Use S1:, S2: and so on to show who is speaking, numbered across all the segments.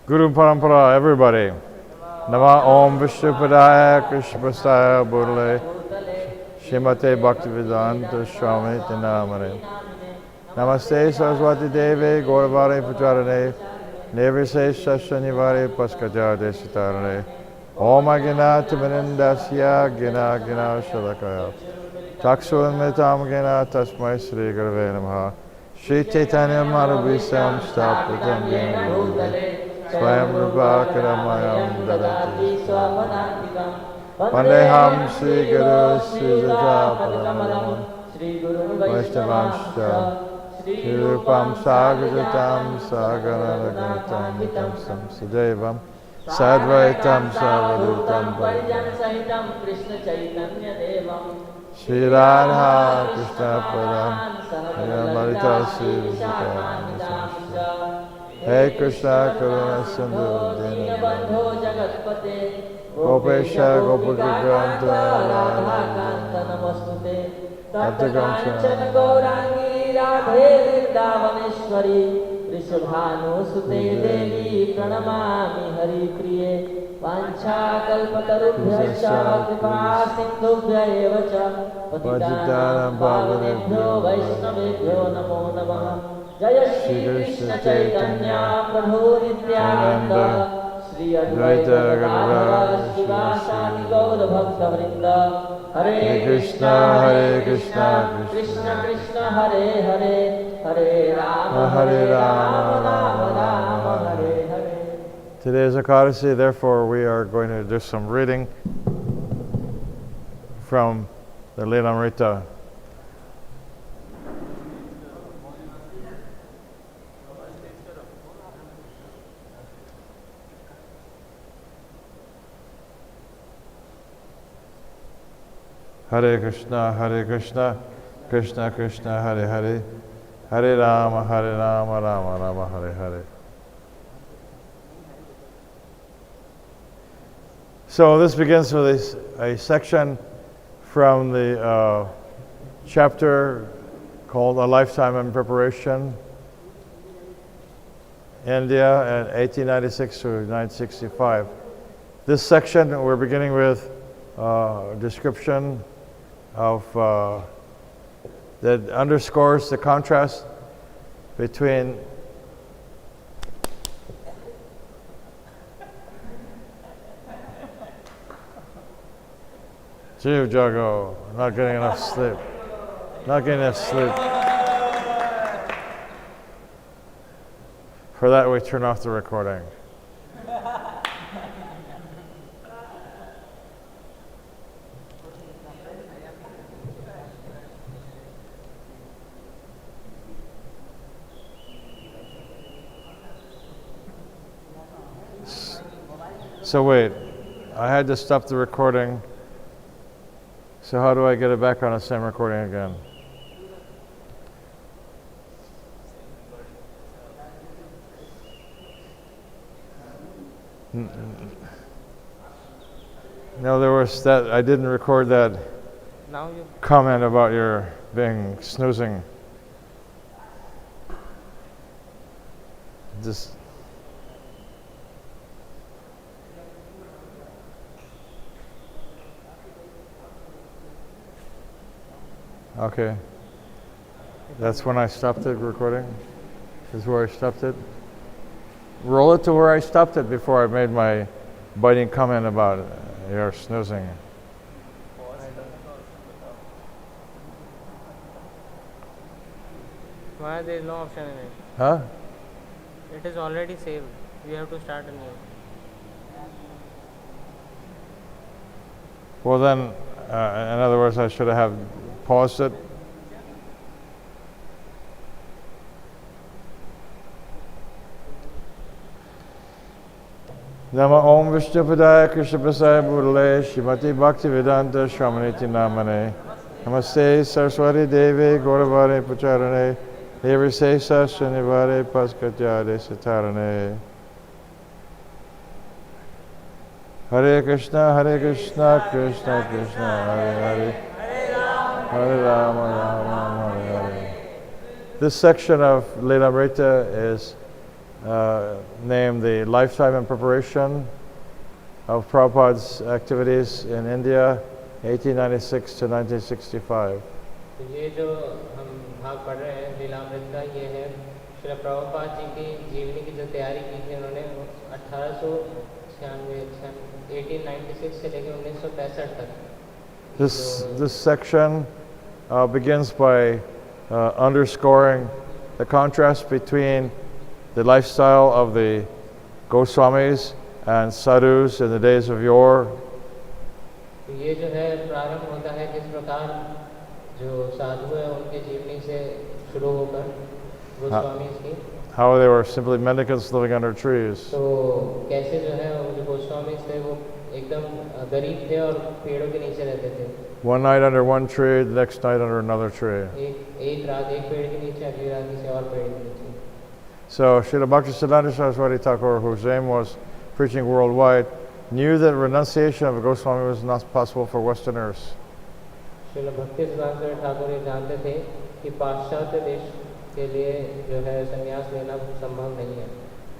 S1: Guru Parampara, everybody. Nama Om Vishnupadaya Krishnaprasthaya Bhutale Shrimate Bhaktivedanta Swami Tinamane Namaste Saraswati Devi Gauravare Pucharane Nirvise Shashanivari Paskaja Desitarane Om Agina Timanindasya Gina Gina Shalakaya Chaksulanmitam Gina Tasmai Sri Gurave Namaha Shri Chaitanya Madhubhisam Stapatam Gina Swayam Rupa Karamayam Dadati Vandeham Sri Guru Srijata Paramalam Vaishnavamscha Sri Rupam Sagajatam Sagaranagantam Tamsam Sudevam Sadvaitam Savadutam Parijana Sahitam Krishna Chaitanya Devam Sri Radha Krishna Padam Lalita Sri Vishakam Hey Krishna Karuna Sindhu Dinabandho Jagatpate Gopesha Gopakaganta Radha Namastute Tattaganchan Gaurangi Radhe Vrindavaneshwari Rishabhanu Sute Devi Pranamami Hari Priye Vancha Kalpatarubhyascha Kripa Sindhubhya Evacha Patitanam Pavanebhyo Vaishnavebhyo Namo Namaha Jaya Shri Krishna Chaitanya Prabhu Nityananda Shri Advaita Gadadhara Shivasani Gaura Bhakta Vrinda Hare Krishna Krishna Krishna Hare Hare Hare Rama Rama Hare Hare. Today is Ekadasi, therefore we are going to do some reading from the Lilamrita. Hare Krishna, Krishna Krishna, Hare Hare, Hare Rama, Rama Rama, Hare Hare. So this begins with a section from the chapter called A Lifetime in Preparation, India, in 1896 to 1965. This section we're beginning with description of that underscores the contrast between Jiv Jago, not getting enough sleep. Not getting enough sleep. For that we turn off the recording. So wait, I had to stop the recording. So how do I get it back on the same recording again? No, there was that, I didn't record that comment about your being snoozing. Just okay. That's when I stopped the recording? Is where I stopped it? Roll it to where I stopped it before I made my biting comment about your snoozing.
S2: Why there is no option in it?
S1: Huh?
S2: It is already saved. We have to start anew.
S1: Well then, in other words, I should have paused it. Nama Om Vishnupadaya Krishnaprasaya Bhutale Shrimati Bhaktivedanta Shramaniti Namane Namaste Saraswati Devi Gauravare Pacharane Devi Sesa Shanivare Paskatyade Satarane. Hare Krishna Krishna Krishna Hare Hare Hare Rama Rama Hare Hare. This section of Lilamrita is named the Lifetime in Preparation of Prabhupada's Activities in India, 1896 to 1965.
S2: तो ये जो हम भाग पढ़ रहे हैं लीलामृत का, ये है श्रील प्रभुपाद जी की जीवनी की जो तैयारी की थी उन्होंने 1896 से लेकर 1965 तक.
S1: This section begins by underscoring the contrast between the lifestyle of the Goswamis and sadhus in the days of yore.
S2: तो ये जो है प्रारंभ होता है किस प्रकार जो साधु है उनके जीवनी से शुरू होकर गोस्वामी की,
S1: how they were simply mendicants living under trees.
S2: तो कैसे जो है वो जो गोस्वामी थे वो एकदम गरीब थे और पेड़ों के नीचे रहते थे.
S1: One night under one tree, the next night under another tree.
S2: एक रात एक पेड़ के नीचे, अगली रात किसी और पेड़ के नीचे.
S1: So Srila Bhaktisiddhanta Saraswati Thakur, whose aim was preaching worldwide, knew that renunciation of a Goswami was not possible for Westerners.
S2: Srila भक्ति सिद्धांत ठाकुर ये जानते थे कि पाश्चात्य देश के लिए जो है संन्यास लेना संभव नहीं है.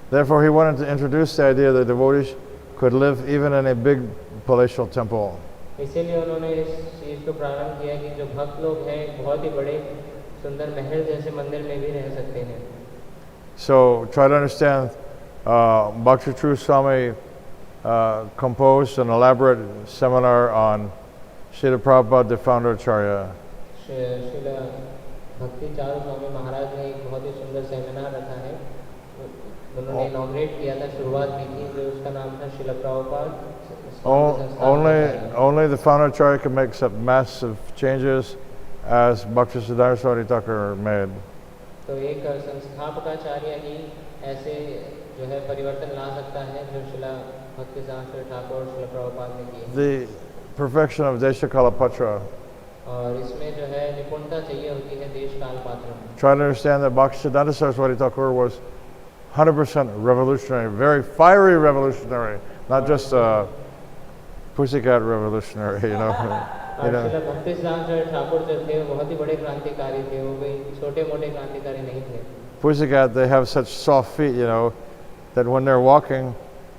S1: Therefore, he wanted to introduce the idea that devotees could live even in a big palatial temple.
S2: इसीलिए उन्होंने इस चीज़ को प्रारंभ किया कि जो भक्त लोग हैं बहुत ही बड़े सुंदर महल जैसे मंदिर में भी रह सकते हैं.
S1: So try to understand, Bhakti True Swami composed an elaborate seminar on Srila Prabhupada, the founder Acharya.
S2: Srila भक्ति चारू स्वामी महाराज ने एक बहुत ही सुंदर सेमिनार रखा है. उन्होंने इनॉग्रेट किया था, शुरुआत की थी, जो उसका नाम था Srila Prabhupada.
S1: Only the founder Acharya can make such massive changes as Bhakti Saraswati Thakur made.
S2: तो एक संस्थापकाचार्य ही ऐसे जो है परिवर्तन ला सकता है जो शिला भक्ति शास्त्री ठाकुर और शिला प्रभुपाद ने किए.
S1: The perfection of Deshakalapatra.
S2: और इसमें जो है निपुणता चाहिए होती है देश काल पात्र में.
S1: Try to understand that Bhaktisiddhanta Saraswati Thakur was 100% revolutionary, very fiery revolutionary, not just a pussycat revolutionary, you know.
S2: और शिला भक्ति शास्त्री ठाकुर जो थे वो बहुत ही बड़े क्रांतिकारी थे, वो कोई छोटे मोटे क्रांतिकारी नहीं थे.
S1: Pussycat, they have such soft feet, you know, that when they're walking,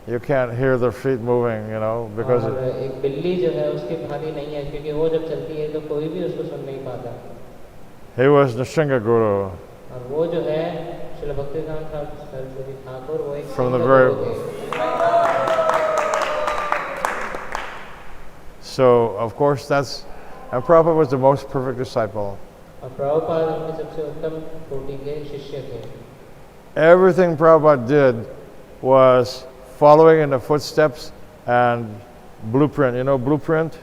S1: you can't hear their feet moving, you know, because
S2: और एक बिल्ली जो है उसकी भांति नहीं है, क्योंकि वो जब चलती है तो कोई भी उसको सुन नहीं पाता.
S1: he was Nrsinga Guru.
S2: और वो जो है शिला भक्ति शास्त्री ठाकुर वो एक
S1: From the
S2: सिंह
S1: very-
S2: गुरु थे.
S1: So, of course, and Prabhupada was the most perfect disciple.
S2: और प्रभुपाद उनके सबसे उत्तम कोटि के शिष्य थे.
S1: Everything Prabhupada did was following in the footsteps and blueprint. You know blueprint?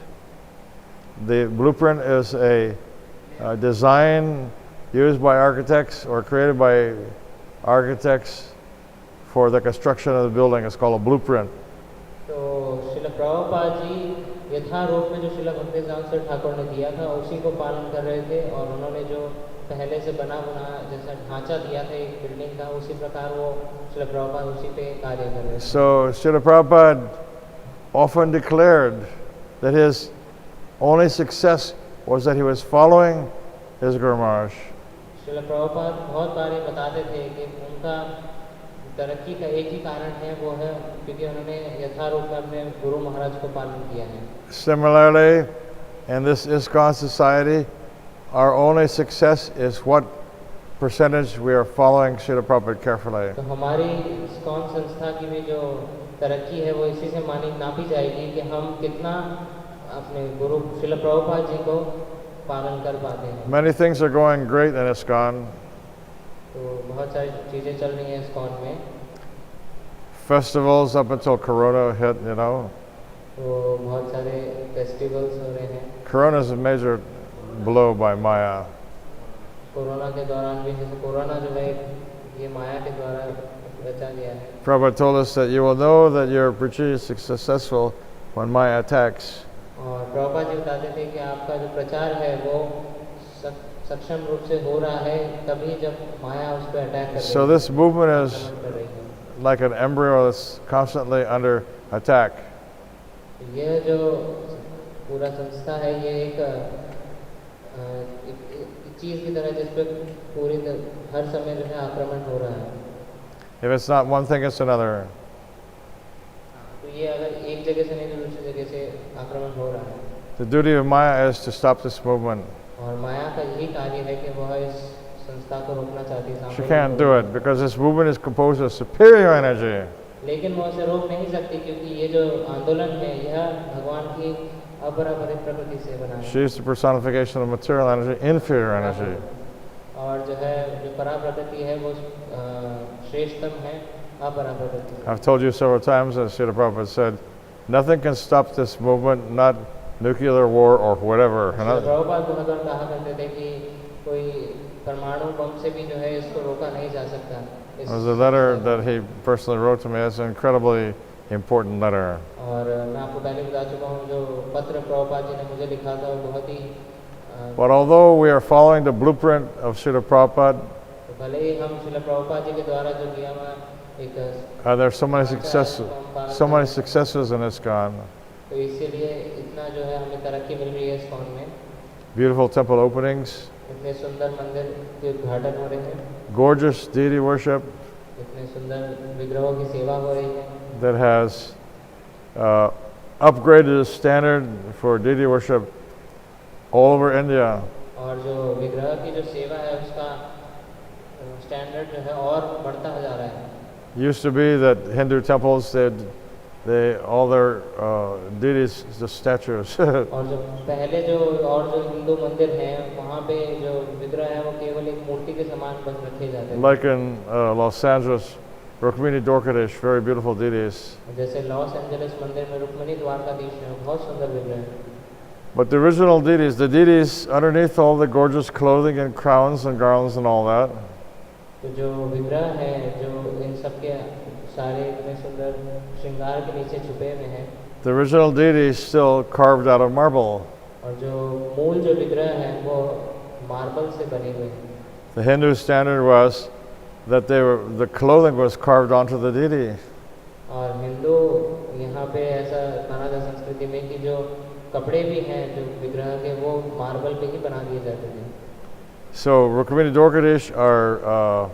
S1: The blueprint is a design used by architects or created by architects for the construction of the building. It's called a blueprint.
S2: तो शिला प्रभुपाद जी यथारूप में जो शिला भक्ति शास्त्री ठाकुर ने दिया था उसी को पालन कर रहे थे, और उन्होंने जो पहले से बना जैसा ढांचा दिया था एक बिल्डिंग का, उसी प्रकार वो शिला प्रभुपाद उसी पे कार्य कर रहे थे.
S1: So Srila Prabhupada often declared that his only success was that he was following his Guru Maharaj.
S2: शिला प्रभुपाद बहुत बार ये बताते थे कि उनका तरक्की का एक ही कारण है, वो है क्योंकि उन्होंने यथारूप में अपने गुरु महाराज को पालन किया है.
S1: Similarly, in this ISKCON society, our only success is what percentage we are following Srila Prabhupada carefully.
S2: तो हमारी ISKCON संस्था की भी जो तरक्की है वो इसी से नापी जाएगी कि हम कितना अपने गुरु शिला प्रभुपाद जी को पालन कर पाते हैं.
S1: Many things are going great in ISKCON.
S2: तो बहुत सारी चीज़ें चल रही हैं ISKCON में.
S1: Festivals up until Corona hit, you know.
S2: तो बहुत सारे फेस्टिवल्स हो रहे हैं.
S1: Corona is a major blow by Maya.
S2: Corona के दौरान भी, जैसे कोरोना जो है ये माया के द्वारा रचा दिया है।
S1: Prabhupada told us that you will know that your preaching is successful when Maya attacks.
S2: और प्रभुपाद जी बताते थे कि आपका जो प्रचार है वो सक्षम रूप से हो रहा है तभी जब माया उस पर अटैक कर रही है।
S1: So this movement is
S2: आक्रमण कर रही है।
S1: like an embryo that's constantly under attack.
S2: यह जो पूरा संस्था है ये एक चीज की तरह जिस पर हर समय जो है आक्रमण हो रहा है।
S1: If it's not one thing, it's another.
S2: तो ये अगर एक जगह से नहीं तो दूसरी जगह से आक्रमण हो रहा है।
S1: The duty of Maya is to stop this movement.
S2: और माया का यही कार्य है कि वह इस संस्था को रोकना चाहती है।
S1: She can't do it because this movement is composed of superior energy.
S2: लेकिन वो उसे रोक नहीं सकती क्योंकि ये जो आंदोलन है यह भगवान की अपरापरित प्रकृति से बना है।
S1: She is the personification of material energy, inferior energy.
S2: और जो है जो पराप्रकृति है वो श्रेष्ठतम है अपराप्रकृति।
S1: I've told you several times, as Srila Prabhupada said, nothing can stop this movement, not nuclear war or whatever.
S2: Prabhupada बहुत बार कहा करते थे कि कोई परमाणु बम से भी जो है इसको रोका नहीं जा सकता।
S1: There's a letter that he personally wrote to me. It's an incredibly important letter.
S2: और मैं आपको पहले बता चुका हूँ जो पत्र प्रभुपाद जी ने मुझे लिखा था वो बहुत ही
S1: But although we are following the blueprint of Srila Prabhupada,
S2: तो भले ही हम श्रील प्रभुपाद जी के द्वारा जो किया हुआ एक
S1: there are so many successes in ISKCON.
S2: तो इसीलिए इतना जो है हमें तरक्की मिल रही है ISKCON में।
S1: Beautiful temple openings,
S2: इतने सुंदर मंदिर के उद्घाटन हो रहे हैं,
S1: gorgeous deity worship
S2: इतने सुंदर विग्रहों की सेवा हो रही है
S1: that has upgraded the standard for deity worship all over India.
S2: और जो विग्रह की जो सेवा है उसका स्टैंडर्ड जो है और बढ़ता जा रहा है।
S1: Used to be that Hindu temples, all their deities, the statues.
S2: और जो पहले जो और जो हिंदू मंदिर हैं वहाँ पे जो विग्रह है वो केवल एक मूर्ति के समान बस रखे जाते हैं।
S1: Like in Los Angeles, Rukmini Dorkadesh, very beautiful deities.
S2: जैसे लॉस एंजलिस मंदिर में रुक्मिणी द्वारकाधीश है बहुत सुंदर विग्रह है।
S1: But the original deities, the deities underneath all the gorgeous clothing and crowns and garlands and all that,
S2: तो जो विग्रह है जो इन सब के सारे इतने सुंदर श्रृंगार के नीचे छुपे हुए हैं,
S1: the original deity is still carved out of marble.
S2: और जो मूल जो विग्रह है वो मार्बल से बने हुए हैं।
S1: The Hindu standard was that the clothing was carved onto the deity.
S2: और हिंदू यहाँ पे ऐसा माना था संस्कृति में कि जो कपड़े भी हैं जो विग्रह के वो मार्बल पे ही बना दिए जाते थे।
S1: So Rukmini Dorkadesh are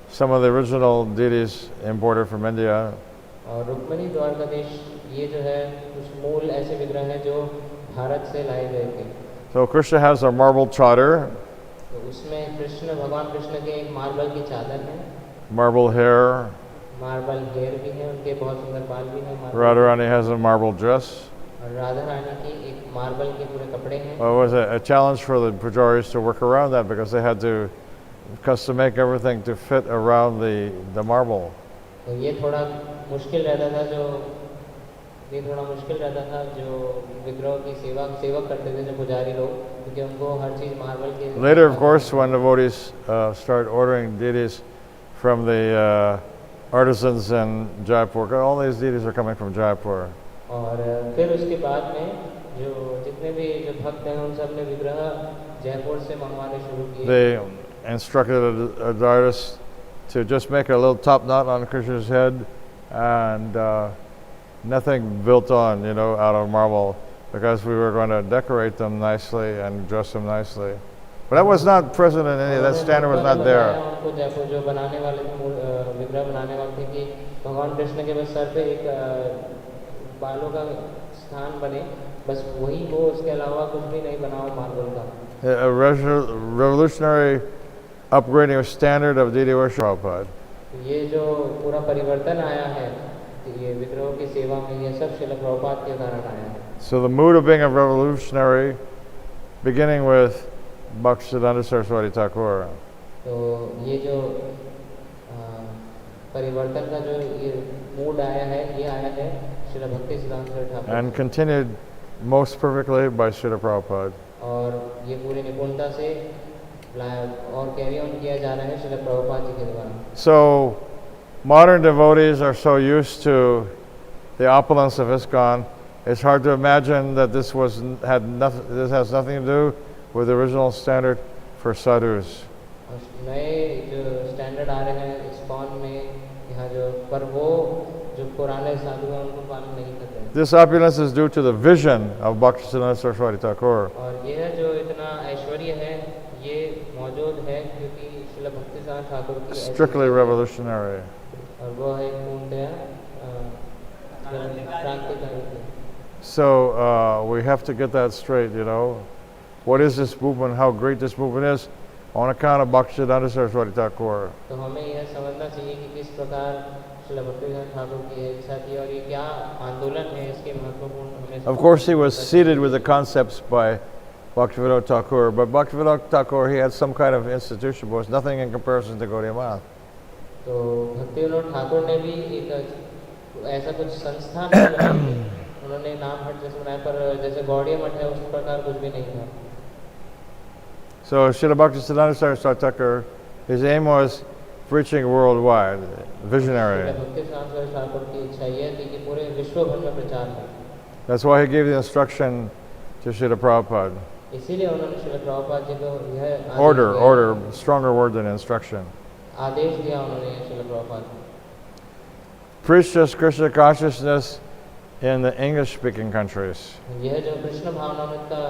S1: some of the original deities imported from India.
S2: और रुक्मिणी द्वारकाधीश ये जो है कुछ मूल ऐसे विग्रह हैं जो भारत से लाए गए थे।
S1: So Krishna has a marble chadar,
S2: तो उसमें कृष्ण भगवान कृष्ण के एक मार्बल की चादर है,
S1: marble hair.
S2: मार्बल हेयर भी है, उनके बहुत सुंदर बाल भी हैं।
S1: Radharani has a marble dress.
S2: और राधा रानी की एक मार्बल के पूरे कपड़े हैं।
S1: Well, it was a challenge for the pujaris to work around that because they had to custom make everything to fit around the marble.
S2: तो ये थोड़ा मुश्किल रहता था जो विग्रहों की सेवक करते थे जो पुजारी लोग, क्योंकि उनको हर चीज मार्बल के।
S1: Later, of course, when devotees started ordering deities from the artisans in Jaipur, all these deities are coming from Jaipur.
S2: और फिर उसके बाद में जो जितने भी जो भक्त हैं उन सब ने विग्रह जयपुर से मंगवाने शुरू किए।
S1: They instructed the artist to just make a little top knot on Krishna's head and nothing built on, out of marble, because we were going to decorate them nicely and dress them nicely. But that was not present in any, that standard was not there.
S2: उनको जयपुर जो बनाने वाले थे विग्रह बनाने वाले थे कि भगवान कृष्ण के बस सर पे एक बालों का स्थान बने, बस वही हो, उसके अलावा कुछ भी नहीं बनाओ मार्बल का।
S1: A revolutionary upgrading of standard of deity worship. Prabhupada.
S2: ये जो पूरा परिवर्तन आया है ये विग्रहों की सेवा में, ये सब श्रील प्रभुपाद के कारण आया है।
S1: So the mood of being a revolutionary, beginning with Bhaktisiddhanta Saraswati Thakur.
S2: तो ये जो परिवर्तन का जो ये मूड आया है ये आया है श्रील भक्ति सिद्धांत Saraswati Thakur,
S1: And continued most perfectly by Srila Prabhupada.
S2: और ये पूरी निपुणता से और कैरी ऑन किया जा रहा है श्रील प्रभुपाद जी के द्वारा।
S1: So modern devotees are so used to the opulence of ISKCON, it's hard to imagine that this has nothing to do with the original standard for sadhus.
S2: और नए जो स्टैंडर्ड आ रहे हैं इस्कॉन में यहाँ जो पर वो जो पुराने साधु हैं उनको पालन नहीं कर रहे हैं।
S1: This opulence is due to the vision of Bhaktisiddhanta Saraswati Thakur.
S2: और यह जो इतना ऐश्वर्य है ये मौजूद है क्योंकि श्रील भक्तिसिद्धांत ठाकुर की
S1: Strictly revolutionary.
S2: और वो है पूर्णतया क्रांतिकारी।
S1: So we have to get that straight, you know. What is this movement? How great this movement is on account of Bhaktisiddhanta Saraswati Thakur.
S2: तो हमें यह समझना चाहिए कि किस प्रकार श्रील भक्तिसिद्धांत ठाकुर की इच्छा थी और ये क्या आंदोलन है इसके महत्वपूर्ण।
S1: Of course, he was seated with the concepts by Bhaktivinoda Thakur, but Bhaktivinoda Thakur, he had some kind of institution, but it was nothing in comparison to Gaudiya Math.
S2: तो भक्तिविनोद ठाकुर ने भी एक ऐसा कुछ संस्थान बनाई, उन्होंने नाम हट जैसे बनाया पर जैसे गौड़ीय मठ है उस प्रकार कुछ भी नहीं था।
S1: So Srila Bhaktisiddhanta Saraswati Thakur, his aim was preaching worldwide, visionary.
S2: भक्तिसिद्धांत Thakur की इच्छा यह थी कि पूरे विश्व भर में प्रचार हो।
S1: That's why he gave the instruction to Srila Prabhupada.
S2: इसीलिए उन्होंने श्रील प्रभुपाद जी को यह
S1: Order, stronger word than instruction.
S2: आदेश दिया उन्होंने Srila Prabhupada.
S1: Preach this Krishna consciousness in the English-speaking countries.
S2: यह जो कृष्ण भावनामृत का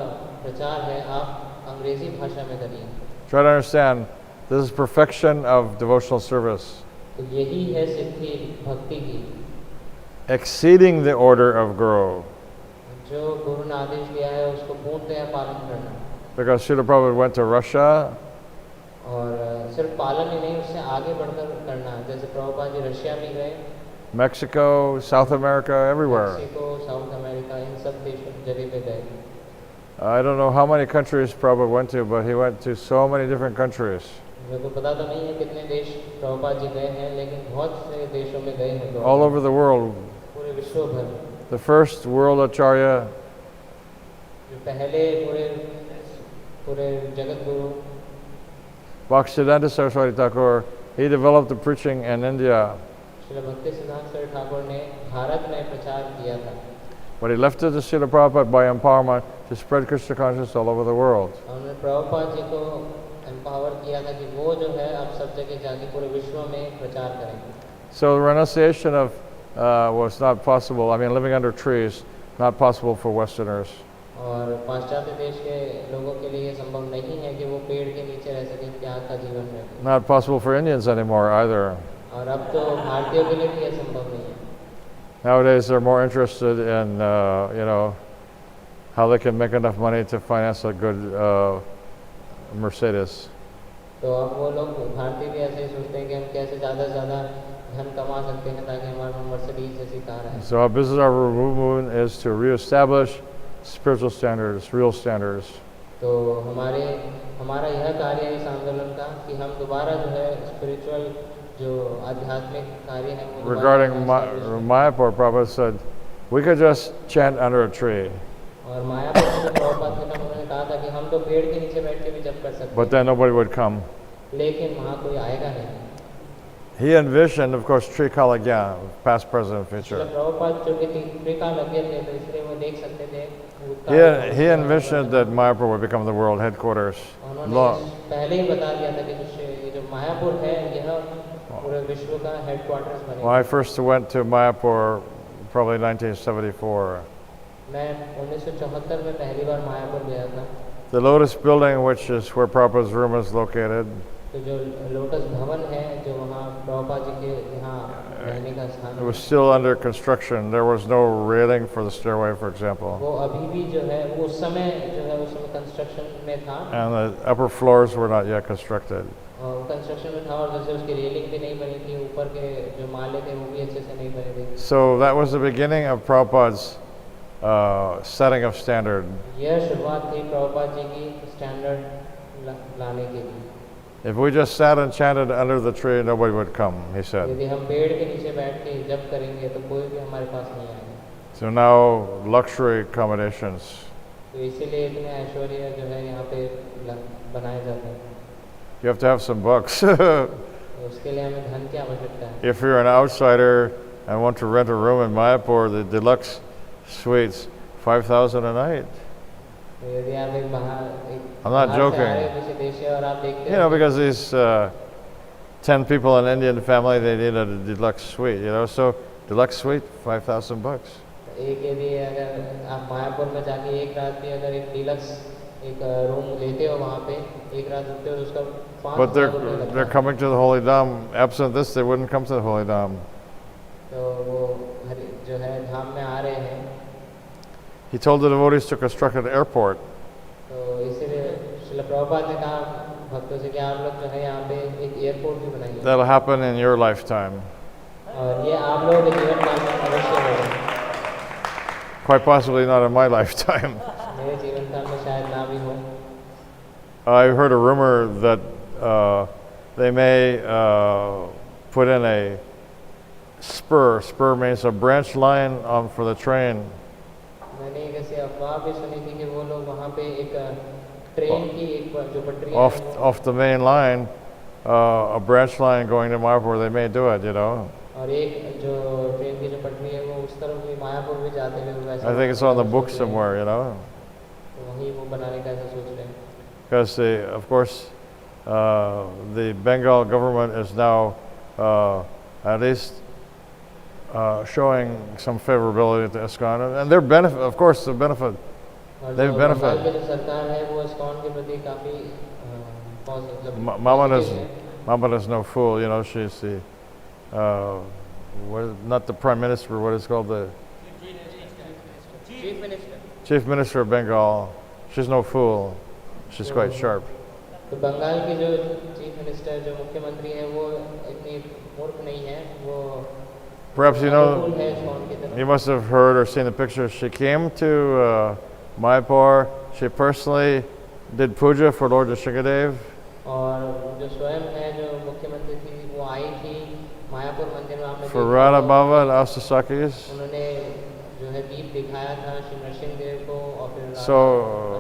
S2: प्रचार है आप अंग्रेजी भाषा में करिए।
S1: Try to understand, this is perfection of devotional service.
S2: तो यही है सिद्धि भक्ति की।
S1: Exceeding the order of Guru.
S2: जो गुरु ने आदेश दिया है उसको पूर्णतया पालन करना।
S1: Because Srila Prabhupada went to Russia,
S2: और सिर्फ पालन ही नहीं उससे आगे बढ़कर करना। जैसे प्रभुपाद जी रशिया भी गए,
S1: Mexico, South America, everywhere.
S2: Mexico, South America, इन सब देशों जगह पे गए।
S1: I don't know how many countries Prabhupada went to, but he went to so many different countries.
S2: मेरे को पता तो नहीं है कितने देश प्रभुपाद जी गए हैं, लेकिन बहुत से देशों में गए हैं।
S1: All over the world.
S2: पूरे विश्व भर।
S1: The first world acharya,
S2: जो पहले पूरे Jagat Guru
S1: Bhaktisiddhanta Saraswati Thakur, he developed the preaching in India.
S2: Srila भक्तिसिद्धांत Thakur ने भारत में प्रचार किया था।
S1: But he left it to Srila Prabhupada by empowerment to spread Krishna consciousness all over the world.
S2: उन्होंने प्रभुपाद जी को एम्पावर किया था कि वो जो है अब सब जगह जाके पूरे विश्व में प्रचार करेंगे।
S1: So the renunciation of was not possible. I mean, living under trees, not possible for Westerners.
S2: और पाश्चात्य देश के लोगों के लिए ये संभव नहीं है कि वो पेड़ के नीचे रह सके, त्याग का जीवन रहे।
S1: Not possible for Indians anymore either.
S2: और अब तो भारतीयों के लिए भी ये संभव नहीं है।
S1: Nowadays, they're more interested in, how they can make enough money to finance a good Mercedes.
S2: तो अब वो लोग भारतीय भी ऐसे ही सोचते हैं कि हम कैसे ज़्यादा से ज़्यादा धन कमा सकते हैं ताकि हमारे पास मर्सिडीज जैसी कार है।
S1: So our business, our movement is to reestablish spiritual standards, real standards.
S2: तो हमारा यह कार्य है इस आंदोलन का कि हम दोबारा जो है स्पिरिचुअल जो आध्यात्मिक कार्य है वो
S1: Regarding Mayapur, Prabhupada said, we could just chant under a tree,
S2: और मायापुर में जो प्रभुपाद थे उन्होंने कहा था कि हम तो पेड़ के नीचे बैठ के भी जप कर सकते
S1: but then nobody would come.
S2: हैं, लेकिन वहाँ कोई आएगा नहीं।
S1: He envisioned, of course, Trikalagya, past, present, future.
S2: Prabhupada जो कि त्रिकाल लगे थे तो इसलिए वो देख सकते थे।
S1: He envisioned that Mayapur would become the world headquarters.
S2: उन्होंने पहले ही बता दिया था कि ये जो मायापुर है यह पूरे विश्व का हेडक्वार्टर्स बनेगा।
S1: When I first went to Mayapur, probably 1974,
S2: मैं 1974 में पहली बार मायापुर गया था।
S1: the Lotus Building, which is where Prabhupada's room is located,
S2: तो जो लोटस भवन है जो वहाँ प्रभुपाद जी के यहाँ रहने का स्थान
S1: it was still under construction. There was no railing for the stairway, for example.
S2: वो अभी भी जो है उस समय कंस्ट्रक्शन में था
S1: And the upper floors were not yet constructed.
S2: और कंस्ट्रक्शन में था और जैसे उसकी रेलिंग भी नहीं बनी थी, ऊपर के जो माले थे वो भी अच्छे से नहीं बने थे।
S1: So that was the beginning of Prabhupada's setting of standard.
S2: यह शुरुआत थी प्रभुपाद जी की स्टैंडर्ड लाने के लिए।
S1: If we just sat and chanted under the tree, nobody would come, he said.
S2: यदि हम पेड़ के नीचे बैठ के जप करेंगे तो कोई भी हमारे पास नहीं आएगा।
S1: So now luxury accommodations.
S2: तो इसीलिए इतने ऐश्वर्य जो है यहाँ पे बनाए जाते हैं।
S1: You have to have some bucks.
S2: तो उसके लिए हमें धन की आवश्यकता है.
S1: If you're an outsider and want to rent a room in Mayapur, the deluxe suites, 5,000 a night.
S2: तो यदि आप एक
S1: I'm not
S2: बाहर से आ रहे
S1: joking.
S2: हो किसी देश से और आप देखते
S1: You know,
S2: हो
S1: because these 10 people in an Indian family, they need a deluxe suite, you know. So deluxe suite, $5,000.
S2: एक यदि अगर आप मायापुर में जाके एक रात भी अगर एक डीलक्स एक रूम लेते हो वहाँ पे एक रात रुकते हो तो उसका
S1: But
S2: 5,000 रुपये लगता
S1: they're
S2: है.
S1: coming to the Holy Dham. Absent this, they wouldn't come to the Holy Dham.
S2: तो वो जो है धाम में आ रहे हैं.
S1: He told the devotees to construct an airport.
S2: तो इसीलिए श्रील प्रभुपाद ने कहा भक्तों से कि आप लोग जो है यहाँ पे एक एयरपोर्ट भी बनाइए.
S1: That'll happen in your lifetime.
S2: और ये आप लोगों के जीवन काल में अवश्य होगा.
S1: Quite possibly not in my lifetime.
S2: मेरे जीवन काल में शायद ना भी हो.
S1: I heard a rumor that they may put in a spur. Spur means a branch line for the train.
S2: मैंने एक ऐसी अफवाह भी सुनी थी कि वो लोग वहाँ पे एक ट्रेन की एक जो पटरी है वो
S1: Off the main line, a branch line going to Mayapur, they may do it, you know.
S2: और एक जो ट्रेन की जो पटरी है वो उस तरफ भी मायापुर भी जाते हुए वैसा
S1: I think it's on the book somewhere, you know.
S2: तो वहीं वो बनाने का ऐसा सोच रहे हैं.
S1: Because, of course, the Bengal government is now at least showing some favorability to ISKCON. And their benefit, of course, the benefit,
S2: और
S1: they
S2: जो
S1: benefit.
S2: बंगाल की जो सरकार है वो ISKCON के प्रति काफी
S1: Mama is no fool, you know. She's the not the prime minister, what is called the
S2: chief minister.
S1: chief minister of Bengal. She's no fool. She's quite sharp.
S2: तो बंगाल की जो चीफ मिनिस्टर जो मुख्यमंत्री है वो इतनी मूर्ख नहीं है. वो
S1: Perhaps you know,
S2: अनुकूल है ISKCON की तरफ.
S1: you must have heard or seen the pictures. She came to Mayapur. She personally did puja for Lord Rishikadev.
S2: और जो स्वयं है जो मुख्यमंत्री थी वो आई थी मायापुर मंदिर में. आपने
S1: For
S2: देखा
S1: Radha
S2: होगा,
S1: Baba and Astasakis.
S2: उन्होंने जो है दीप दिखाया था श्री नरसिंह देव को और फिर
S1: So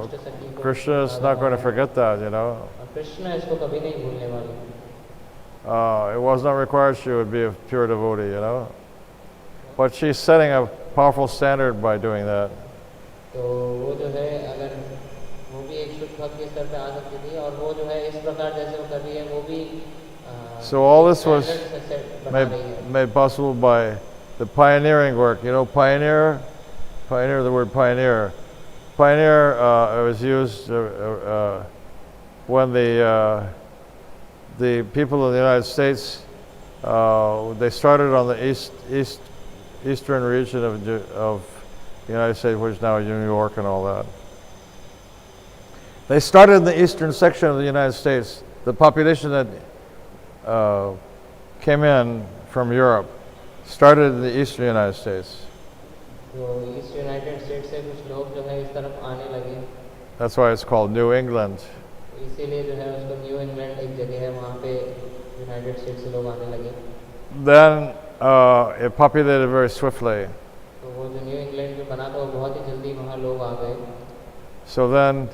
S2: अष्टसखी को.
S1: Krishna is not going to forget that, you know.
S2: और कृष्ण इसको कभी नहीं भूलने वाले.
S1: It was not required she would be a pure devotee, you know. But she's setting a powerful standard by doing that.
S2: तो वो जो है अगर वो भी एक शुद्ध भक्त के स्तर पे आ सकती थी और वो जो है इस प्रकार जैसे वो कर रही है वो भी
S1: So all this was
S2: बना रही है.
S1: made possible by the pioneering work. You know, pioneer, the word pioneer. Pioneer was used when the people in the United States, they started on the eastern region of the United States, which is now New York and all that. They started in the eastern section of the United States. The population that came in from Europe started in the eastern United States.
S2: तो east United state से कुछ लोग जो है इस तरफ आने लगे.
S1: That's why it's called New England.
S2: इसीलिए जो है उसको न्यू इंग्लैंड एक जगह है वहाँ पे यूनाइटेड स्टेट से लोग आने लगे.
S1: Then it populated very swiftly.
S2: तो वो जो न्यू इंग्लैंड जो बना था वो बहुत ही जल्दी वहाँ लोग आ गए.
S1: So then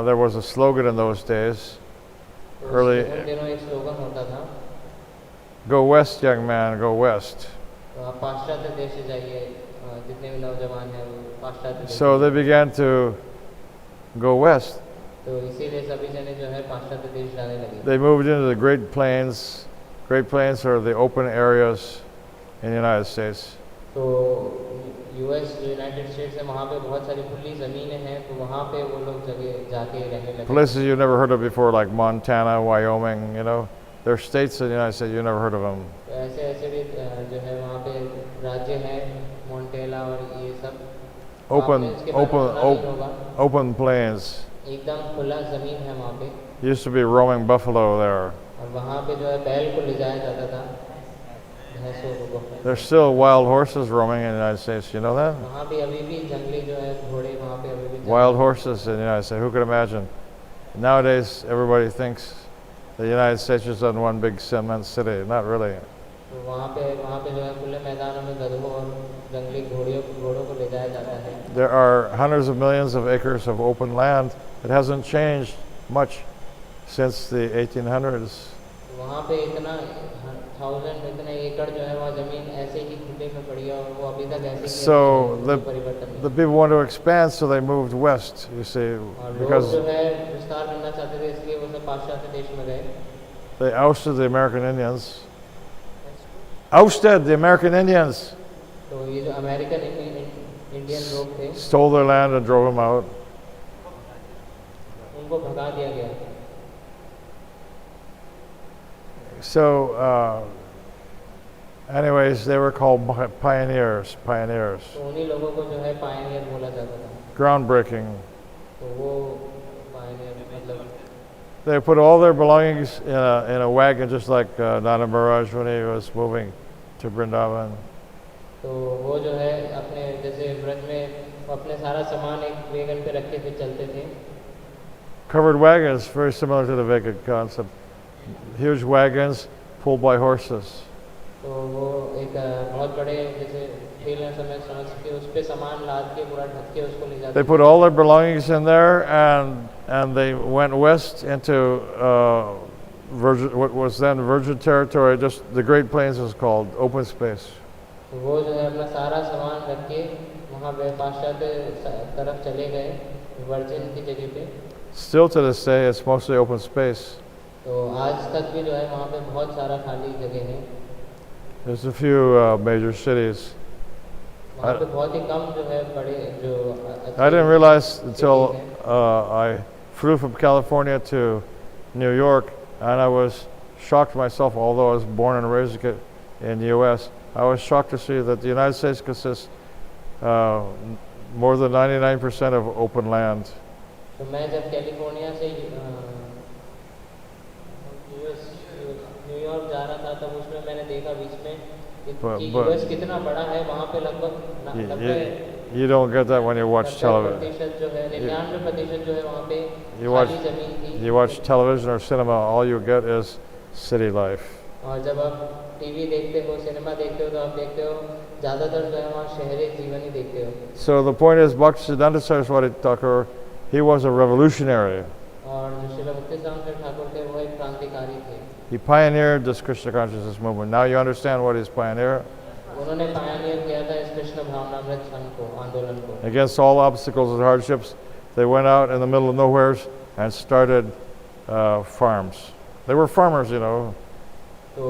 S1: there was a slogan in those days.
S2: तो
S1: Early-
S2: उन दिनों एक स्लोगन होता था,
S1: Go west, young man, go west.
S2: तो आप पाश्चात्य देश से जाइए. जितने भी नौजवान हैं वो पाश्चात्य देश
S1: So they began to go west.
S2: तो इसीलिए सभी जने जो है पाश्चात्य देश जाने लगे.
S1: They moved into the Great Plains. Great Plains are the open areas in the United States.
S2: तो यूएस जो यूनाइटेड स्टेट्स है वहाँ पे बहुत सारी खुली ज़मीनें हैं तो वहाँ पे वो लोग जगह जाके रहने लगे.
S1: Places you've never heard of before, like Montana, Wyoming, you know. There are states in the United States you've never heard of them.
S2: तो ऐसे ऐसे भी जो है वहाँ पे राज्य हैं मोन्टेला और ये सब.
S1: Open plains.
S2: एकदम खुला ज़मीन है वहाँ पे.
S1: Used to be roaming buffalo there.
S2: और वहाँ पे जो है बैल को ले जाया जाता था. भैंसों को.
S1: There's still wild horses roaming in the United States. You know that?
S2: वहाँ भी अभी भी जंगली जो है घोड़े वहाँ पे अभी भी.
S1: Wild horses in the United States. Who could imagine? Nowadays, everybody thinks the United States is in one big cement city. Not really.
S2: तो वहाँ पे जो है खुले मैदानों में गधों और जंगली घोड़ों को ले जाया जाता है.
S1: There are hundreds of millions of acres of open land. It hasn't changed much since the 1800s.
S2: तो वहाँ पे इतना 1000 इतने एकड़ जो है वहाँ ज़मीन ऐसे ही खुले में पड़ी है और वो अभी तक ऐसे ही
S1: So
S2: कोई परिवर्तन
S1: the
S2: नहीं।
S1: people wanted to expand, so they moved west, you see,
S2: और लोग
S1: because
S2: जो है विस्तार करना चाहते थे इसलिए वो सब पाश्चात्य देश में गए।
S1: they ousted the American Indians. Ousted the American Indians.
S2: तो ये जो अमेरिकन इंडियन लोग थे
S1: Stole their land and drove them out.
S2: उनको भगा दिया गया।
S1: So, anyways, they were called pioneers.
S2: तो उन्हीं लोगों को जो है पायनियर बोला जाता था।
S1: Groundbreaking.
S2: तो वो पायनियर मतलब
S1: They put all their belongings in a wagon, just like Nana Maharaj when he was moving to Vrindavan.
S2: तो वो जो है अपने जैसे व्रज में अपने सारा सामान एक वैगन पे रख के फिर चलते थे।
S1: Covered wagons, very similar to the Vedic concept. Huge wagons pulled by horses.
S2: तो वो एक बहुत बड़े जैसे ठेले समय समझ के उस पे सामान लाद के पूरा ढक के उसको ले जाते
S1: They put all their belongings in there, and they went west into what was then virgin territory. Just the Great Plains is called open space.
S2: तो वो जो है अपना सारा सामान रख के वहाँ पे पाश्चात्य तरफ चले गए वर्जिन की जगह पे।
S1: Still to this day, it's mostly open space.
S2: तो आज तक भी जो है वहाँ पे बहुत सारा खाली जगह है।
S1: There's a few major cities.
S2: वहाँ पे बहुत ही कम जो है बड़े जो
S1: I didn't realize until I flew from California to New York, and I was shocked myself, although I was born and raised in the U.S., I was shocked to see that the United States consists more than 99% of open land.
S2: तो मैं जब California से New York जा रहा था तब उसमें मैंने देखा बीच में कि यूएस कितना बड़ा है। वहाँ पे लगभग
S1: You don't get that when you watch television.
S2: 90% जो है 99% जो है वहाँ पे खाली जमीन थी।
S1: You watch television or cinema, all you get is city life.
S2: और जब आप टीवी देखते हो सिनेमा देखते हो तो आप देखते हो ज़्यादातर जो है वहाँ शहरी जीवन ही देखते हो।
S1: So the point is, Bhakti Saraswati Thakur, he was a revolutionary.
S2: और जो श्रील भक्तिसिद्धांत ठाकुर थे वो एक क्रांतिकारी थे।
S1: He pioneered this Krishna consciousness movement. Now you understand what is pioneer.
S2: उन्होंने पायनियर किया था इस कृष्ण भावनामृत संघ को आंदोलन को।
S1: Against all obstacles and hardships, they went out in the middle of nowhere and started farms. They were farmers, you know.
S2: तो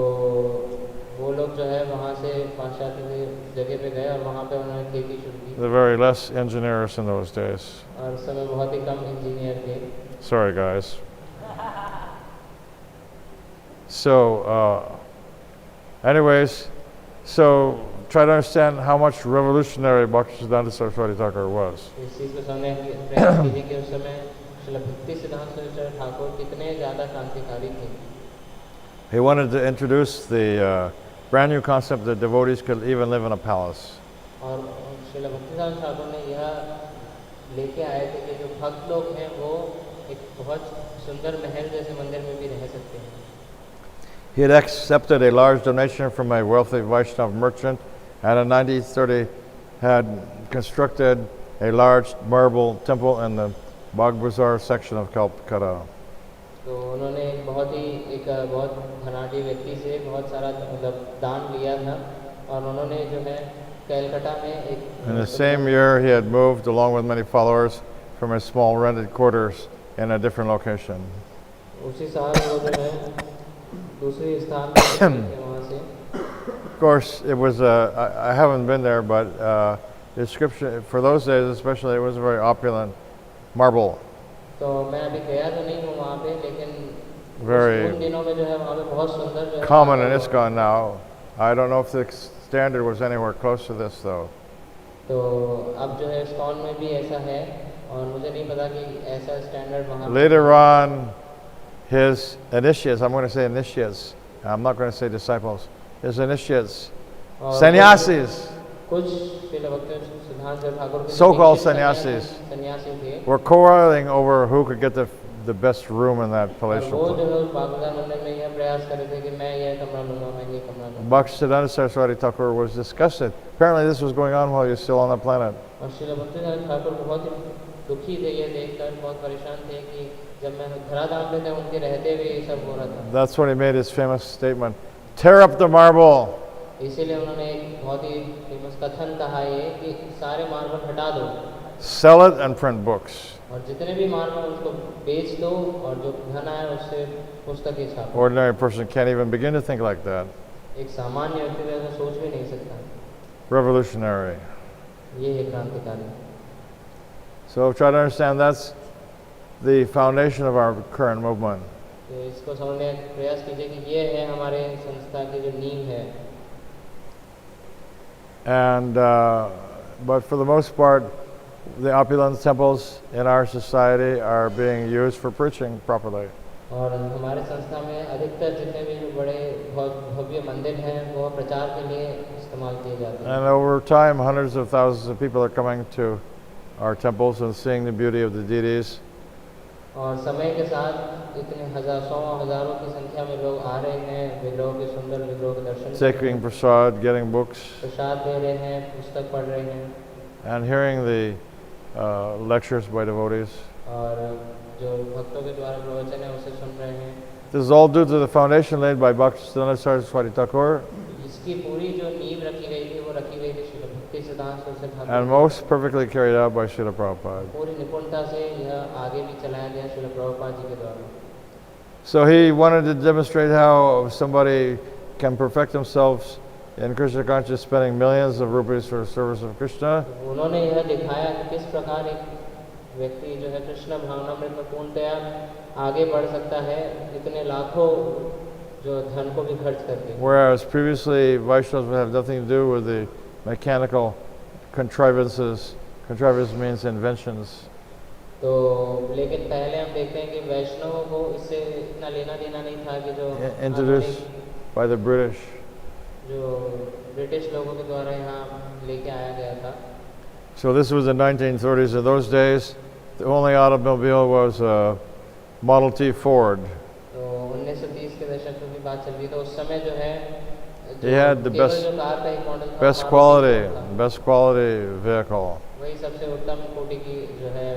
S2: वो लोग जो है वहाँ से पाश्चात्य जगह पे गए और वहाँ पे उन्होंने खेती शुरू की।
S1: There were very less engineers in those days.
S2: और उस समय बहुत ही कम इंजीनियर थे।
S1: Sorry, guys. So, anyways, so try to understand how much revolutionary Bhaktisiddhanta Saraswati Thakur was.
S2: इस चीज़ को समझने की प्रयास कीजिए कि उस समय श्रील भक्तिसिद्धांत सरस्वती ठाकुर कितने ज़्यादा क्रांतिकारी थे।
S1: He wanted to introduce the brand new concept that devotees could even live in a palace.
S2: और श्रील भक्तिसिद्धांत ठाकुर ने यह लेके आए थे कि जो भक्त लोग हैं वो एक बहुत सुंदर महल जैसे मंदिर में भी रह सकते हैं।
S1: He had accepted a large donation from a wealthy Vaishnava merchant, and in 1930 had constructed a large marble temple in the Bhagvatam section of Calcutta.
S2: तो उन्होंने एक बहुत धनाढ़ी व्यक्ति से बहुत सारा मतलब दान लिया था और उन्होंने जो है कलकत्ता में एक
S1: In the same year, he had moved along with many followers from a small rented quarters in a different location.
S2: उसी साल वो जो है दूसरे स्थान पे वहाँ से।
S1: Of course, it was I haven't been there, but the description for those days, especially, it was a very opulent marble.
S2: तो मैं अभी गया तो नहीं हूँ वहाँ पे लेकिन
S1: Very
S2: दिनों में जो है वहाँ पे बहुत सुंदर जो है
S1: common in ISKCON now. I don't know if the standard was anywhere close to this though.
S2: तो अब जो है ISKCON में भी ऐसा है और मुझे नहीं पता कि ऐसा स्टैंडर्ड वहाँ
S1: Later on, his initiates, I'm going to say initiates, I'm not going to say disciples, his initiates, sannyasis, so-called sannyasis, were quarreling over who could get the best room in that palatial place. Bhaktisiddhanta Saraswati Thakur was disgusted. Apparently this was going on while he was still on the planet.
S2: जब मैं धराधाम पे थे उनके रहते हुए ये सब हो रहा था।
S1: That's when he made his famous statement, tear up the marble.
S2: इसीलिए उन्होंने एक बहुत ही फेमस कथन कहा ये कि सारे मार्बल हटा दो
S1: Sell it and print books.
S2: और जितने भी मार्बल उसको बेच दो और जो धन आए उससे पुस्तकें छापो।
S1: Ordinary person can't even begin to think like that.
S2: एक सामान्य व्यक्ति तो ऐसा सोच भी नहीं सकता।
S1: Revolutionary.
S2: ये है क्रांतिकारी।
S1: So try to understand that's the foundation of our current movement.
S2: तो इसको समझने का प्रयास कीजिए कि ये है हमारे संस्था की जो नींव है।
S1: And but for the most part, the opulent temples in our society are being used for preaching properly.
S2: और हमारे संस्था में अधिकतर जितने भी जो बड़े भव्य मंदिर हैं वो प्रचार के लिए इस्तेमाल किए जाते हैं।
S1: And over time, hundreds of thousands of people are coming to our temples and seeing the beauty of the deities.
S2: और समय के साथ इतने हजारों की संख्या में लोग आ रहे हैं, विग्रहों के सुंदर विग्रहों के दर्शन कर रहे
S1: Taking
S2: हैं,
S1: prasad, getting books,
S2: प्रसाद ले रहे हैं, पुस्तक पढ़ रहे हैं
S1: and hearing the lectures by devotees.
S2: और जो भक्तों के द्वारा प्रवचन है उसे सुन रहे हैं।
S1: This is all due to the foundation laid by Bhakti Saraswati Thakur
S2: इसकी पूरी जो नींव रखी गई थी वो रखी गई थी श्रील भक्ति सिद्धांत Saraswati Thakur
S1: and most perfectly carried out by Srila Prabhupada.
S2: पूरी निपुणता से यह आगे भी चलाया गया श्रील प्रभुपाद जी के द्वारा।
S1: So he wanted to demonstrate how somebody can perfect themselves in Krishna consciousness, spending millions of rupees for the service of Krishna.
S2: उन्होंने यह दिखाया कि किस प्रकार एक व्यक्ति जो है कृष्ण भावनामृत में पूर्णतया आगे बढ़ सकता है इतने लाखों जो धन को भी खर्च करके।
S1: Whereas previously Vaishnavas would have nothing to do with the mechanical contrivances. Contrivance means inventions.
S2: तो लेकिन पहले हम देखते हैं कि वैष्णवों को इससे इतना लेना देना नहीं था कि जो
S1: Introduced by the British.
S2: जो ब्रिटिश लोगों के द्वारा यहाँ लेके आया गया था।
S1: So this was the 1930s. In those days, the only automobile was a Model T Ford.
S2: तो 1930 के दशक में बात चल रही तो उस समय जो है
S1: He had the
S2: केवल जो कार का एक मॉडल था
S1: best quality vehicle.
S2: वही सबसे उत्तम कोटि की जो है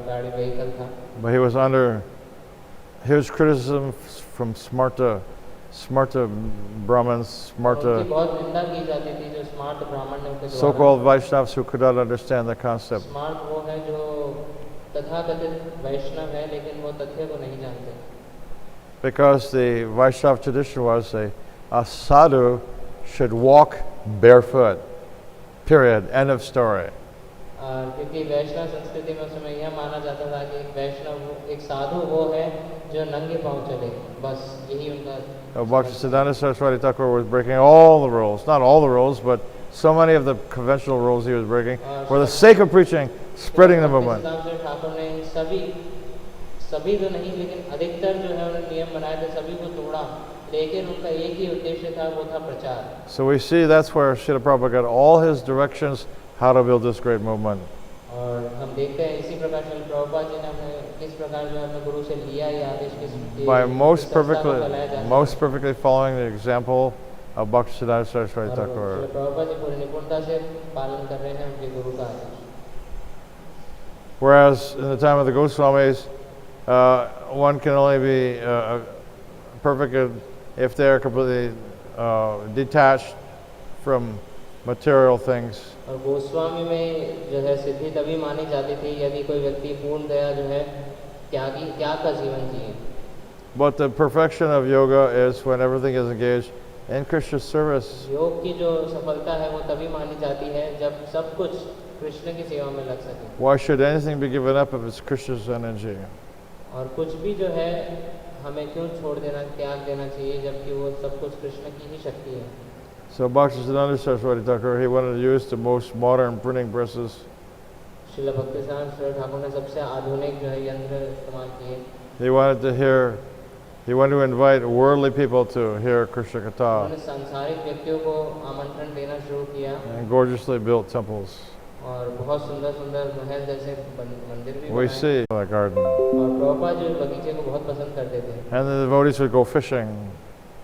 S2: गाड़ी व्हीकल था।
S1: But he was under huge criticism from Smarta Brahmins,
S2: उनकी बहुत निंदा की जाती थी जो स्मार्ट ब्राह्मण ने उनके द्वारा।
S1: so-called Vaishnavas who could not understand the concept.
S2: Smart वो है जो तथाकथित वैष्णव है लेकिन वो तथ्य को नहीं जानते।
S1: Because the Vaishnava tradition was a sadhu should walk barefoot. Period. End of story.
S2: क्योंकि वैष्णव संस्कृति में उस समय यह माना जाता था कि वैष्णव एक साधु वो है जो नंगे पांव चले, बस यही उनका।
S1: Bhaktisiddhanta Saraswati Thakur was breaking all the rules, not all the rules, but so many of the conventional rules he was breaking for the sake of preaching, spreading the movement.
S2: Thakur ने सभी तो नहीं लेकिन अधिकतर जो है उन्होंने नियम बनाए थे, सभी को तोड़ा, लेकिन उनका एक ही उद्देश्य था, वो था प्रचार।
S1: So we see that's where Srila Prabhupada got all his directions how to build this great movement.
S2: और हम देखते हैं इसी प्रकार श्रील प्रभुपाद जी ने हमें किस प्रकार जो है अपने गुरु से लिया ये आदेश किस
S1: By most perfectly following the example of Bhaktisiddhanta Saraswati
S2: Srila
S1: Thakur.
S2: Prabhupada ji पूरी निपुणता से पालन कर रहे हैं उनके गुरु का आदेश।
S1: Whereas in the time of the Goswamis, one can only be perfect if they are completely detached from material things.
S2: और गोस्वामी में जो है सिद्धि तभी मानी जाती थी यदि कोई व्यक्ति पूर्णतया जो है त्याग का जीवन जिए।
S1: But the perfection of yoga is when everything is engaged in Krishna service.
S2: योग की जो सफलता है वो तभी मानी जाती है जब सब कुछ कृष्ण की सेवा में लग सके।
S1: Why should anything be given up if it's Krishna's energy?
S2: और कुछ भी जो है हमें क्यों छोड़ देना, त्याग देना चाहिए जबकि वो सब कुछ कृष्ण की ही शक्ति है।
S1: So Bhaktisiddhanta Saraswati Thakur, he wanted to use the most modern printing presses.
S2: Srila भक्तिसिद्धांत Saraswati Thakur ने सबसे आधुनिक जो है यंत्र इस्तेमाल किए।
S1: He wanted to invite worldly people to hear Krishna Katha.
S2: उन्होंने सांसारिक व्यक्तियों को आमंत्रण देना शुरू किया
S1: And gorgeously built temples.
S2: और बहुत सुंदर महल जैसे मंदिर भी
S1: We
S2: बनाए।
S1: see the garden.
S2: और प्रभुपाद जी बगीचे को बहुत पसंद करते थे।
S1: And the devotees would go fishing.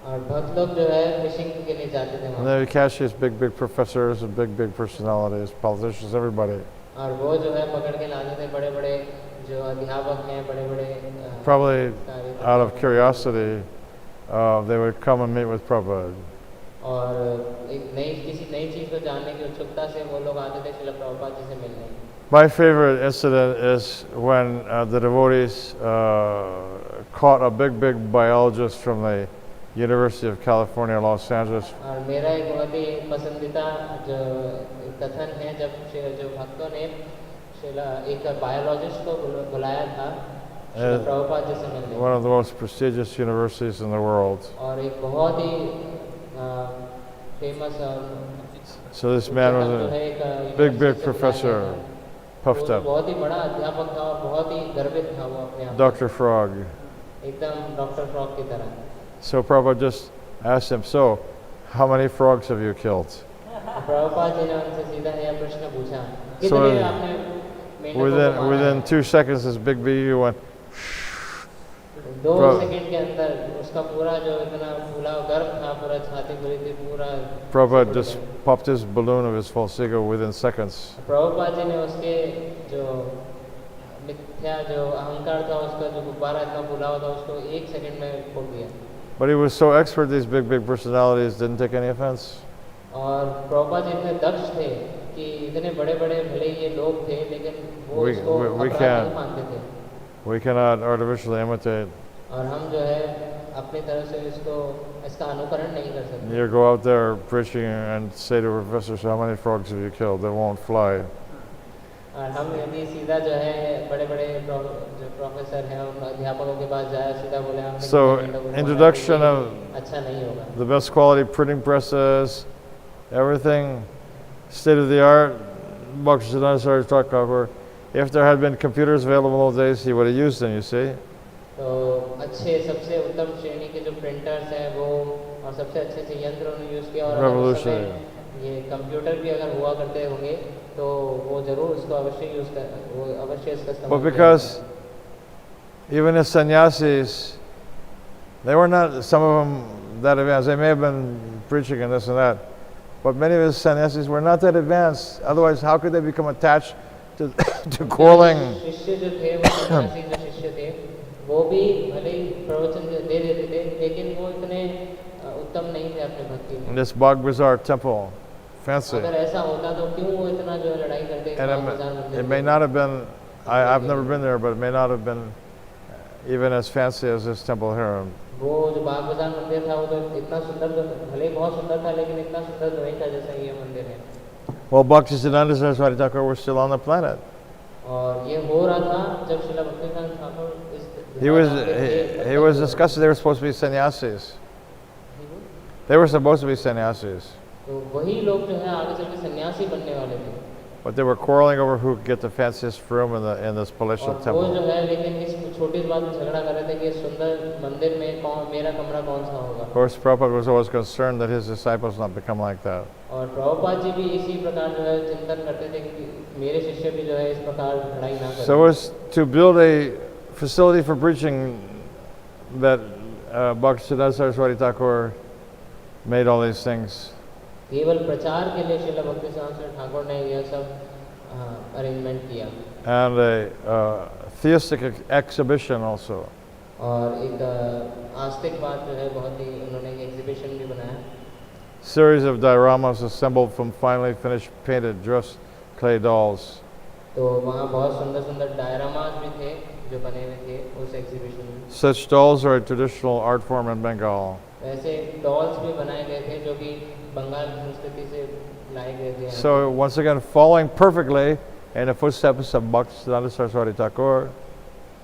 S2: और भक्त लोग जो है फिशिंग के लिए जाते थे
S1: And
S2: वहाँ।
S1: they would catch these big professors and big personalities, politicians, everybody.
S2: और वो जो है पकड़ के लाते थे बड़े जो अध्यापक हैं बड़े बड़े
S1: Probably out of curiosity, they would come and meet with Prabhupada.
S2: और एक किसी नई चीज़ को जानने की उत्सुकता से वो लोग आते थे श्रील प्रभुपाद जी से मिलने।
S1: My favorite incident is when the devotees caught a big biologist from the University of California, Los Angeles.
S2: और मेरा एक बहुत ही पसंदीदा जो कथन है जब जो भक्तों ने एक बायोलॉजिस्ट को बुलाया था श्रील प्रभुपाद जी से मिलने।
S1: One of the most prestigious universities in the world.
S2: और एक बहुत ही famous
S1: So this man was a big professor, puffed up.
S2: बहुत ही बड़ा अध्यापक था और बहुत ही गर्वित था वो अपने आप।
S1: Dr. Frog.
S2: एकदम डॉक्टर फ्रॉग की तरह।
S1: So Prabhupada just asked him, so how many frogs have you killed?
S2: Prabhupada ji ने उनसे सीधा यह प्रश्न पूछा,
S1: So
S2: कितने आपने मेंढकों को मारा है?
S1: within 2 seconds, this big bee went.
S2: 2 second के अंदर उसका पूरा जो इतना फूला गर्भ था, पूरा छाती भरी थी, पूरा
S1: Prabhupada just popped his balloon of his false ego within seconds.
S2: Prabhupada ji ने उसके जो मिथ्या जो अहंकार था, उसका जो गुब्बारा इतना फूला हुआ था, उसको 1 सेकंड में फोड़ दिया।
S1: But he was so expert, these big personalities didn't take any offense.
S2: और प्रभुपाद जी इतने दक्ष थे कि इतने बड़े-बड़े भले ये लोग थे, लेकिन वो इसको अपराध नहीं मानते थे।
S1: We cannot artificially imitate.
S2: और हम जो है अपनी तरफ से इसका अनुकरण नहीं कर सकते।
S1: You go out there preaching and say to professors, how many frogs have you killed? They won't fly.
S2: और हम यदि सीधा जो है बड़े-बड़े जो प्रोफेसर हैं उन अध्यापकों के पास जाए सीधा बोले हमने
S1: So introduction of
S2: अच्छा नहीं होगा।
S1: the best quality printing presses, everything state of the art. Bhakti started talking about if there had been computers available in those days, he would have used them. You see.
S2: तो अच्छे सबसे उत्तम श्रेणी के जो प्रिंटर्स हैं वो और सबसे अच्छे यंत्र उन्होंने यूज़ किया और अगर ये कंप्यूटर भी अगर हुआ करते होंगे तो वो जरूर उसको अवश्य इसका इस्तेमाल।
S1: But because even as sannyasis, they were not, some of them that advanced. They may have been preaching and this and that, but many of his sannyasis were not that advanced. Otherwise, how could they become attached to quarreling?
S2: शिष्य जो थे वो सन्यासी जो शिष्य थे वो भी भले ही प्रवचन दे देते थे लेकिन वो इतने उत्तम नहीं थे अपने भक्ति में।
S1: In this Bazaar temple, fancy.
S2: अगर ऐसा होता तो क्यों वो इतना जो लड़ाई करते?
S1: And it may not have been. I've never been there, but it may not have been even as fancy as this temple here.
S2: वो जो बाग बाजार मंदिर था वो तो इतना सुंदर तो भले ही बहुत सुंदर था लेकिन इतना सुंदर तो नहीं था जैसा ये मंदिर है।
S1: Well, Bhaktisiddhanta Saraswati Thakur were still on the planet.
S2: और ये हो रहा था जब Srila भक्तिसिद्धांत Thakur
S1: He was discussing they were supposed to be sannyasis. They were supposed to be sannyasis.
S2: तो वही लोग जो है आगे चल के सन्यासी बनने वाले थे।
S1: But they were quarreling over who could get the fanciest room in this palatial
S2: वो
S1: temple.
S2: जो है लेकिन इस छोटी बात में झगड़ा कर रहे थे कि इस सुंदर मंदिर में मेरा कमरा कौन सा होगा।
S1: Of course, Prabhupada was always concerned that his disciples not become like that.
S2: और प्रभुपाद जी भी इसी प्रकार जो है चिंतन करते थे कि मेरे शिष्य भी जो है इस प्रकार लड़ाई ना करें।
S1: So it was to build a facility for preaching that Bhaktisiddhanta Saraswati Thakur made all these things.
S2: केवल प्रचार के लिए श्रील भक्तिसिद्धांत ठाकुर ने यह सब अरेंजमेंट किया।
S1: And a theistic exhibition also.
S2: और एक आस्तिकवाद जो है बहुत ही उन्होंने एक एग्जीबिशन भी बनाया।
S1: Series of dioramas assembled from finely finished painted dressed clay dolls.
S2: तो वहाँ बहुत सुंदर सुंदर डायरामास भी थे जो बने हुए थे उस एग्जीबिशन में।
S1: Such dolls are a traditional art form in Bengal.
S2: ऐसे डॉल्स भी बनाए गए थे जो कि बंगाल की संस्कृति से लाए गए थे।
S1: So once again, following perfectly in the footsteps of Bhaktisiddhanta Saraswati Thakur.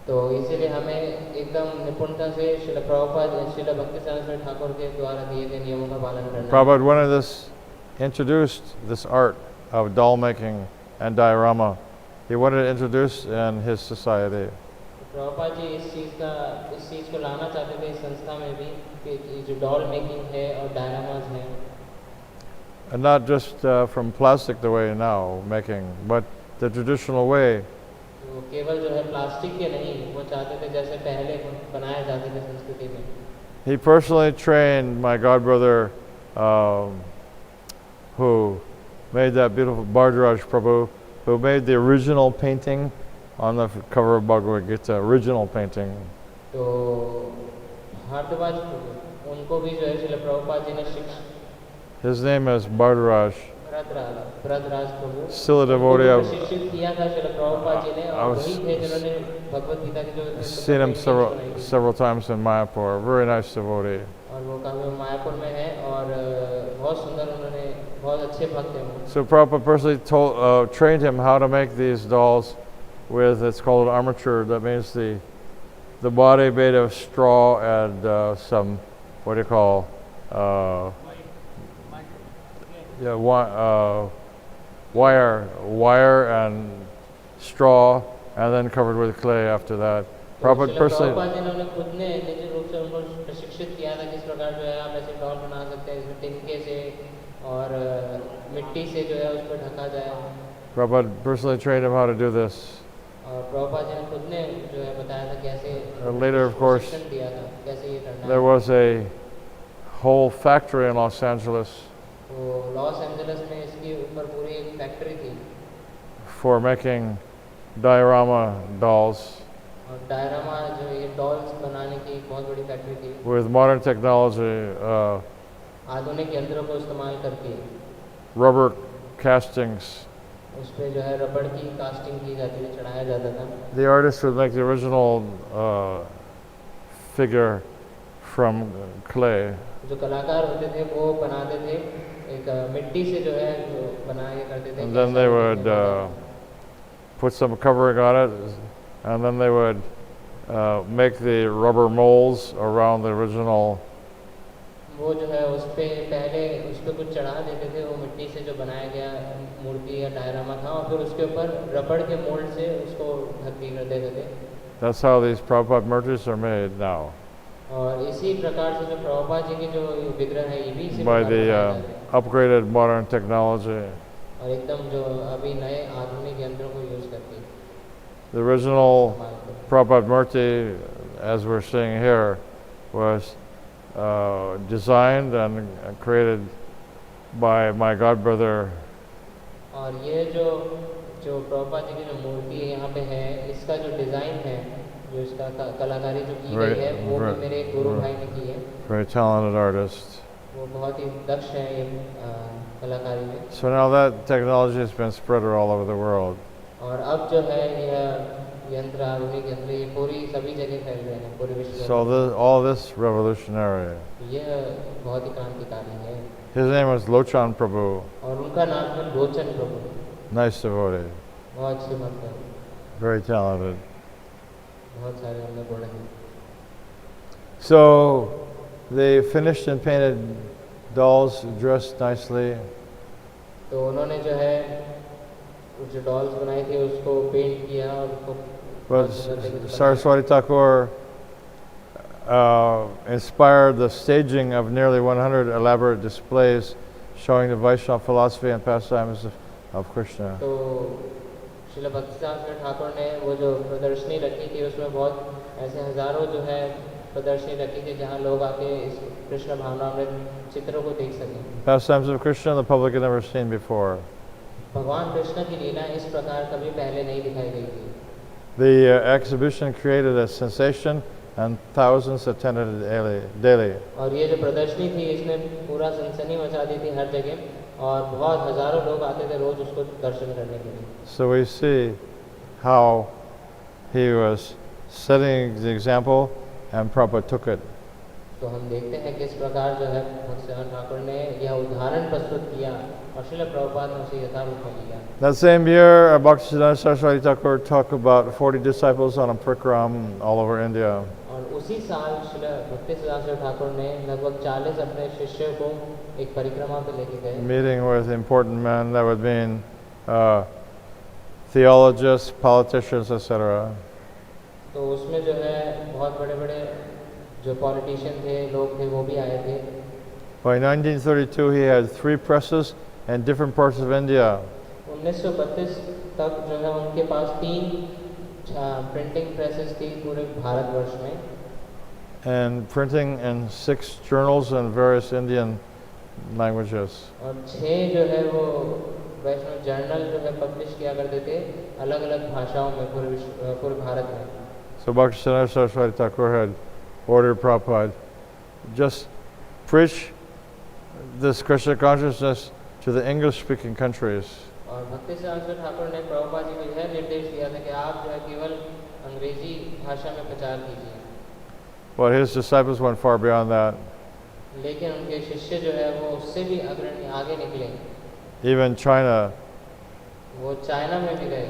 S2: तो इसीलिए हमें एकदम निपुणता से श्रील प्रभुपाद श्रील भक्तिसिद्धांत ठाकुर के द्वारा दिए गए नियमों का पालन करना।
S1: Prabhupada wanted introduced this art of doll making and diorama. He wanted it introduced in his society.
S2: Prabhupada ji इस चीज़ को लाना चाहते थे इस संस्था में भी कि जो डॉल मेकिंग है और डायरामास है।
S1: And not just from plastic the way now making, but the traditional way.
S2: तो केवल जो है प्लास्टिक के नहीं वो चाहते थे जैसे पहले बनाए जाते थे संस्कृति में।
S1: He personally trained my godbrother who made that beautiful Bhardaraj Prabhu, who made the original painting on the cover of Bhagavad Gita, original painting.
S2: तो भारद्वाज प्रभु उनको भी जो है श्रील प्रभुपाद जी ने शिक्षा
S1: His name is Bhadaraj,
S2: Bharatraj Prabhu
S1: still a
S2: उनको
S1: devotee
S2: भी
S1: of.
S2: प्रशिक्षित किया था श्रील प्रभुपाद जी ने,
S1: I
S2: और
S1: was
S2: वही थे जिन्होंने भगवत गीता की जो
S1: seen him several times in Mayapur. Very nice devotee.
S2: और वो काफी मायापुर में है, और बहुत सुंदर, उन्होंने बहुत अच्छे भक्त हैं वो।
S1: So Prabhupada personally trained him how to make these dolls with, it's called armature. That means the body made of straw and some, what do you call, wire and straw, and then covered with clay after that. Prabhupada personally.
S2: Prabhupada ji ने उन्हें खुद ने निजी रूप से उनको प्रशिक्षित किया था किस प्रकार जो है आप ऐसे डॉल बना सकते हैं, इसमें तिनके से और मिट्टी से जो है उस पर ढका जाए।
S1: Prabhupada personally trained him how to do this.
S2: और प्रभुपाद जी ने खुद ने जो है बताया था कैसे
S1: Later, of course,
S2: प्रशिक्षण दिया था कैसे ये करना
S1: there
S2: है।
S1: was a whole factory in Los Angeles
S2: तो लॉस एंजलिस में इसकी ऊपर पूरी एक फैक्ट्री थी
S1: for making diorama dolls
S2: और डायरामा जो ये डॉल्स बनाने की एक बहुत बड़ी फैक्ट्री थी
S1: with modern technology,
S2: आधुनिक यंत्रों को इस्तेमाल करके।
S1: rubber castings.
S2: उस पे जो है रबड़ की कास्टिंग की जाती थी, चढ़ाया जाता था।
S1: The artist would make the original figure from clay,
S2: जो कलाकार होते थे वो बनाते थे एक मिट्टी से जो है जो बनाया करते थे।
S1: and then they would put some covering on it, and then they would make the rubber molds around the original.
S2: वो जो है उस पे पहले उस पे कुछ चढ़ा देते थे, वो मिट्टी से जो बनाया गया मूर्ति या डायरामा था, और फिर उसके ऊपर रबड़ के मोल्ड से उसको ढक दिया कर देते थे।
S1: That's how these Prabhupada murtis are made now,
S2: और इसी प्रकार से जो प्रभुपाद जी के जो विग्रह है ये भी इसी
S1: by
S2: प्रकार
S1: the
S2: बनाए जाते हैं।
S1: upgraded modern technology.
S2: और एकदम जो अभी नए आधुनिक यंत्रों को यूज करके
S1: The original
S2: इस्तेमाल करते हैं।
S1: Prabhupada murti, as we're seeing here, was designed and created by my godbrother.
S2: और ये जो जो प्रभुपाद जी की जो मूर्ति यहाँ पे है, इसका जो डिज़ाइन है, जो इसका कलाकारी जो की गई है, वो भी मेरे गुरु भाई ने की है।
S1: Very talented artist.
S2: वो बहुत ही दक्ष है ये कलाकारी में।
S1: So now that technology has been spread all over the world.
S2: और अब जो है यह यंत्र, आधुनिक यंत्र, ये पूरी सभी जगह फैल रहे हैं, पूरे विश्व में।
S1: So all this revolutionary.
S2: यह बहुत ही क्रांतिकारी है।
S1: His name was Lochan Prabhu.
S2: और उनका नाम है लोचन प्रभु।
S1: Nice devotee.
S2: बहुत अच्छे भक्त हैं,
S1: Very talented.
S2: बहुत सारे हमने पढ़े हैं।
S1: So they finished and painted dolls dressed nicely.
S2: तो उन्होंने जो है जो डॉल्स बनाई थी उसको पेंट किया और उसको
S1: But Saraswati Thakur inspired the staging of nearly 100 elaborate displays showing the Vaishnava philosophy and pastimes of Krishna.
S2: तो श्रील भक्तिसार ठाकुर ने वो जो प्रदर्शनी रखी थी उसमें बहुत ऐसे हजारों जो है प्रदर्शनी रखी थी जहाँ लोग आके इस कृष्ण भावनामृत चित्रों को देख सकें।
S1: Pastimes of Krishna the public had never seen before.
S2: भगवान कृष्ण की लीला इस प्रकार कभी पहले नहीं दिखाई गई थी।
S1: The exhibition created a sensation and thousands attended it daily.
S2: और ये जो प्रदर्शनी थी इसने पूरा सनसनी मचा दी थी हर जगह, और बहुत हजारों लोग आते थे रोज उसको दर्शन करने के लिए।
S1: So we see how he was setting the example and Prabhupada took it.
S2: तो हम देखते हैं किस प्रकार जो है भक्तिसार ठाकुर ने यह उदाहरण प्रस्तुत किया और श्रील प्रभुपाद ने उसे यथारूप में लिया।
S1: That same year, Bhaktisiddhanta Saraswati Thakur took about 40 disciples on a parikram all over India.
S2: और उसी साल श्रील भक्तिसिद्धांत ठाकुर ने लगभग 40 अपने शिष्यों को एक परिक्रमा पे लेके गए।
S1: Meeting with important men, that would mean theologists, politicians, etc.
S2: तो उसमें जो है बहुत बड़े-बड़े जो पॉलिटिशियन थे, लोग थे, वो भी आए थे।
S1: By 1932, he had 3 presses in different parts of India.
S2: 1932 तक जो है उनके पास 3 प्रिंटिंग प्रेसेस थी पूरे भारतवर्ष में।
S1: And printing in 6 journals in various Indian languages.
S2: और 6 जो है वो वैष्णव जर्नल जो है पब्लिश किया करते थे अलग अलग भाषाओं में पूरे भारत में.
S1: So Bhaktisiddhanta Saraswati Thakur had ordered Prabhupada, just preach this Krishna consciousness to the English-speaking countries.
S2: और भक्ति सिद्धांत ठाकुर ने प्रभुपाद जी को यह निर्देश दिया था कि आप जो है केवल अंग्रेजी भाषा में प्रचार कीजिए.
S1: But his disciples went far beyond that.
S2: लेकिन उनके शिष्य जो है वो उससे भी अग्रणी आगे निकले.
S1: Even China,
S2: वो चाइना में भी गए.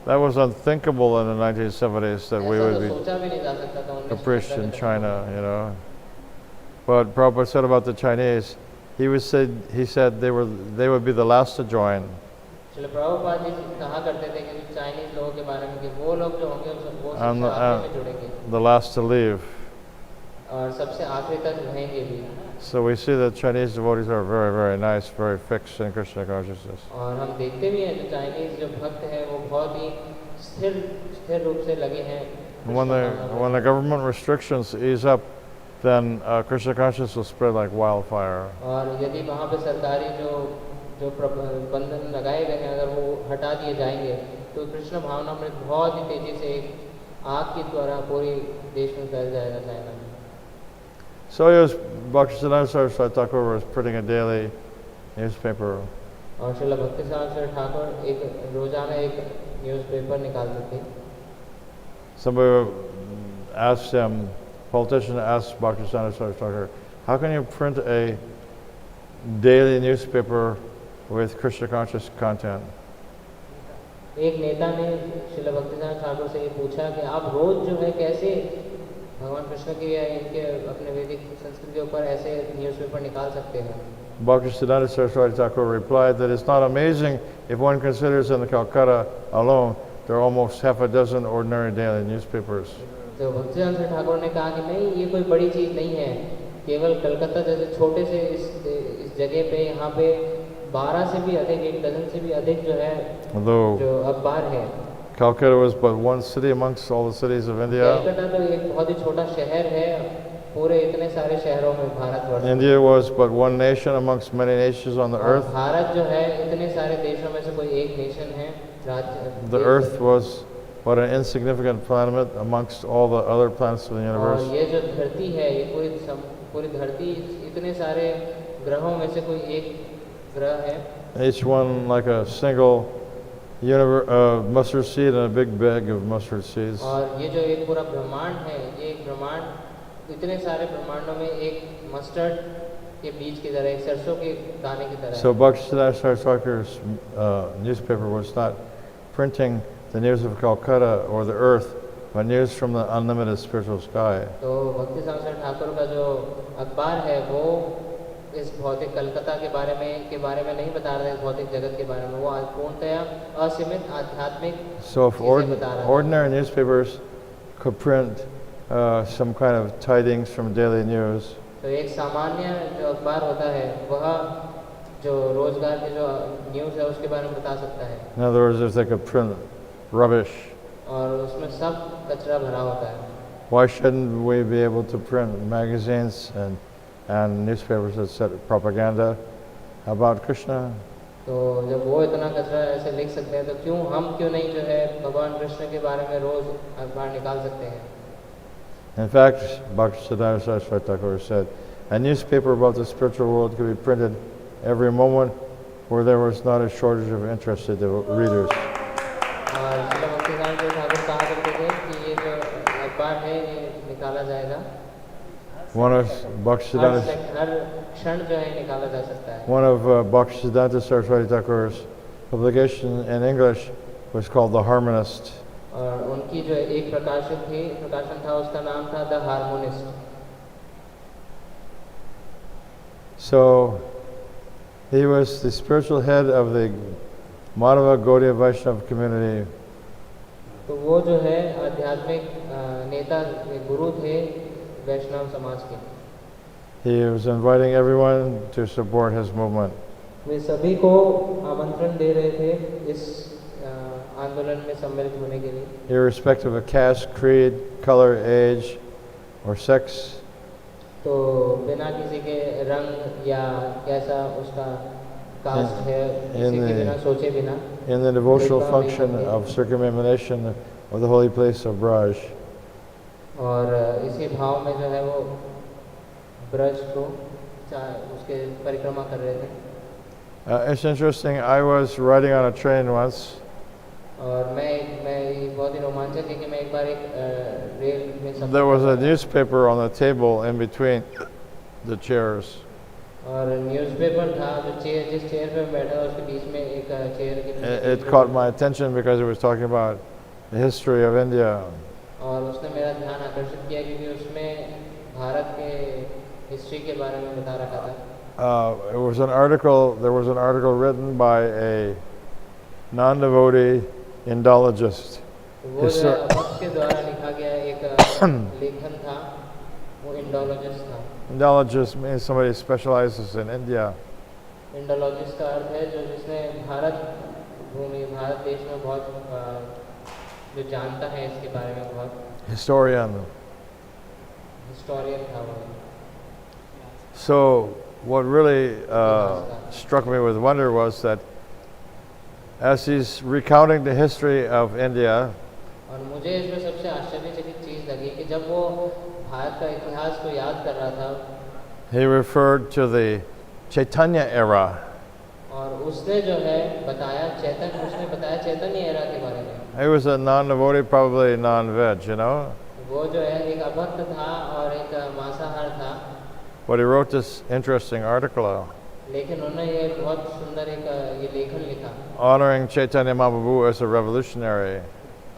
S1: that was unthinkable in the 1970s that we
S2: ऐसा
S1: would
S2: तो
S1: be
S2: सोचा भी नहीं जा सकता था
S1: a priest in China, you know. But Prabhupada said about the Chinese, he said they would be the last to join.
S2: Srila Prabhupada ji कहा करते थे कि चाइनीज लोगों के बारे में कि वो लोग जो होंगे वो सबसे आखिरी में जुड़ेंगे.
S1: The last to leave.
S2: और सबसे आखिरी तक रहेंगे भी.
S1: So we see that Chinese devotees are very, very nice, very fixed in Krishna consciousness.
S2: और हम देखते भी हैं जो चाइनीज जो भक्त हैं वो बहुत ही स्थिर रूप से लगे हैं.
S1: When the government restrictions ease up, then Krishna consciousness will spread like wildfire.
S2: और यदि वहाँ पे सरकारी जो बंधन लगाए गए हैं अगर वो हटा दिए जाएंगे तो कृष्ण भावनामृत बहुत ही तेजी से एक आग की द्वारा पूरे देश में फैल जाएगा चाइना में.
S1: So Bhaktisiddhanta Saraswati Thakur was printing a daily newspaper.
S2: और श्रील भक्ति सिद्धांत ठाकुर एक रोजाना एक न्यूज़पेपर निकालते थे.
S1: Somebody asked him, politician asked Bhaktisiddhanta Saraswati Thakur, how can you print a daily newspaper with Krishna conscious content?
S2: एक नेता ने श्रील भक्ति सिद्धांत ठाकुर से ये पूछा कि आप रोज जो है कैसे भगवान कृष्ण के या इनके अपने वैदिक संस्कृति के ऊपर ऐसे न्यूज़पेपर निकाल सकते हैं.
S1: Bhaktisiddhanta Saraswati Thakur replied that it's not amazing if one considers in the Calcutta alone there are almost half a dozen ordinary daily newspapers.
S2: तो भक्तिसिद्धांत ठाकुर ने कहा कि नहीं ये कोई बड़ी चीज़ नहीं है. केवल कलकत्ता जैसे छोटे से इस जगह पे यहाँ पे 12 से भी अधिक 1 डजन से भी अधिक जो है जो अखबार है.
S1: Calcutta was but one city amongst all the cities of India.
S2: Calcutta तो एक बहुत ही छोटा शहर है पूरे इतने सारे शहरों में Bharatvarsh.
S1: India was but one nation amongst many nations on the earth.
S2: Bharat जो है इतने सारे देशों में से कोई एक नेशन है.
S1: The earth was but an insignificant planet amongst all the other planets of the universe.
S2: और ये जो धरती है ये पूरी धरती इतने सारे ग्रहों में से कोई एक ग्रह है.
S1: Each one like a single mustard seed and a big bag of mustard seeds.
S2: और ये जो एक पूरा ब्रह्मांड है ये एक ब्रह्मांड इतने सारे ब्रह्मांडों में एक मस्टर्ड के बीज की तरह एक सरसों के दाने की तरह.
S1: So Bhaktisiddhanta Saraswati Thakur's newspaper was not printing the news of Calcutta or the earth, but news from the unlimited spiritual sky.
S2: तो भक्ति सिद्धांत ठाकुर का जो अखबार है वो इस भौतिक कलकत्ता के बारे में नहीं बता रहे. भौतिक जगत के बारे में वो पूर्णतया असीमित आध्यात्मिक.
S1: So if ordinary newspapers could print some kind of tidings from daily news,
S2: तो एक सामान्य जो अखबार होता है वह जो रोजगार के जो न्यूज़ है उसके बारे में बता सकता है.
S1: in other words, if they could print rubbish,
S2: और उसमें सब कचरा भरा होता है.
S1: why shouldn't we be able to print magazines and newspapers that said propaganda about Krishna?
S2: तो जब वो इतना कचरा ऐसे लिख सकते हैं तो हम क्यों नहीं जो है भगवान कृष्ण के बारे में रोज अखबार निकाल सकते हैं.
S1: In fact, Bhaktisiddhanta Saraswati Thakur said, a newspaper about the spiritual world could be printed every moment where there was not a shortage of interested readers.
S2: और श्रील भक्तिसिद्धांत ठाकुर कहा करते थे कि ये जो अखबार है ये निकाला जाएगा.
S1: One of Bhaktisiddhanta Saraswati Thakur's publication in English was called The Harmonist.
S2: और उनकी जो एक प्रकाशन था उसका नाम था the harmonist.
S1: So he was the spiritual head of the Madhava Gaudiya Vaishnava community.
S2: तो वो जो है आध्यात्मिक नेता गुरु थे वैष्णव समाज के.
S1: He was inviting everyone to support his movement.
S2: वे सभी को आमंत्रण दे रहे थे इस आंदोलन में सम्मिलित होने के लिए.
S1: Irrespective of caste, creed, color, age, or sex.
S2: तो बिना किसी के रंग या कैसा उसका कास्ट है,
S1: in
S2: किसी के बिना सोचे बिना
S1: the devotional
S2: भेदभाव नहीं
S1: function
S2: करते।
S1: of circumambulation of the holy place of Braj.
S2: और इसी भाव में जो है वो ब्रज को उसके परिक्रमा कर रहे थे।
S1: It's interesting, I was riding on a train once,
S2: और मैं बहुत ही रोमांचक है कि मैं एक बार एक रेल में सफर
S1: there was
S2: कर
S1: a
S2: रहा था।
S1: newspaper on the table in between the chairs.
S2: और न्यूज़पेपर था जो जिस चेयर पे मैं बैठा था उसके बीच में एक चेयर के
S1: It caught my attention because it was talking about the history of India.
S2: और उसने मेरा ध्यान आकर्षित किया क्योंकि उसमें भारत के हिस्ट्री के बारे में बता रखा था।
S1: There was an article written by a non-devotee Indologist.
S2: वो जो है भक्त के द्वारा लिखा गया एक लेखन था, वो इंडोलॉजिस्ट था।
S1: Indologist means somebody who specializes in India.
S2: Indologist का अर्थ है जो जिसने भारत देश में बहुत जो जानता है इसके बारे में, बहुत
S1: Historian.
S2: हिस्टोरियन था वो।
S1: So what really struck me with wonder was that as he's recounting the history of India,
S2: और मुझे इसमें सबसे आश्चर्यचकित चीज़ लगी कि जब वो भारत का इतिहास को याद कर रहा था,
S1: he referred to the Chaitanya era.
S2: और उसने जो है बताया चैतन्य एरा के बारे में।
S1: He was a non-devotee, probably non-veg, you know.
S2: वो जो है एक अभक्त था और एक मांसाहार था।
S1: But he wrote this interesting article
S2: लेकिन उन्होंने ये बहुत सुंदर एक ये लेखन लिखा
S1: honoring Chaitanya Mahaprabhu as a revolutionary.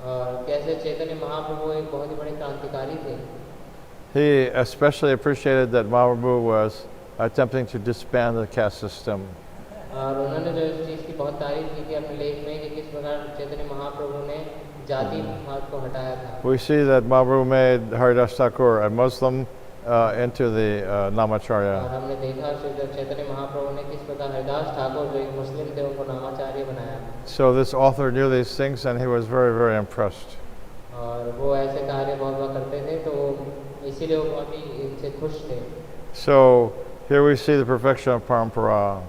S2: और कैसे चैतन्य महाप्रभु एक बहुत ही बड़े क्रांतिकारी थे।
S1: He especially appreciated that Mahaprabhu was attempting to disband the caste system.
S2: और उन्होंने जो इस चीज़ की बहुत तारीफ की थी अपने लेख में कि किस प्रकार चैतन्य महाप्रभु ने जाति भाव को हटाया था।
S1: We see that Mahaprabhu made Haridas Thakur, a Muslim, into the
S2: और
S1: Namacharya.
S2: हमने देखा चैतन्य महाप्रभु ने किस प्रकार हरिदास ठाकुर जो एक मुस्लिम थे उनको नामाचार्य बनाया।
S1: So this author knew these things and he was very, very impressed.
S2: और वो ऐसे कार्य बहुत करते थे तो इसीलिए वो बहुत ही इनसे खुश थे।
S1: So here we see the perfection of parampara.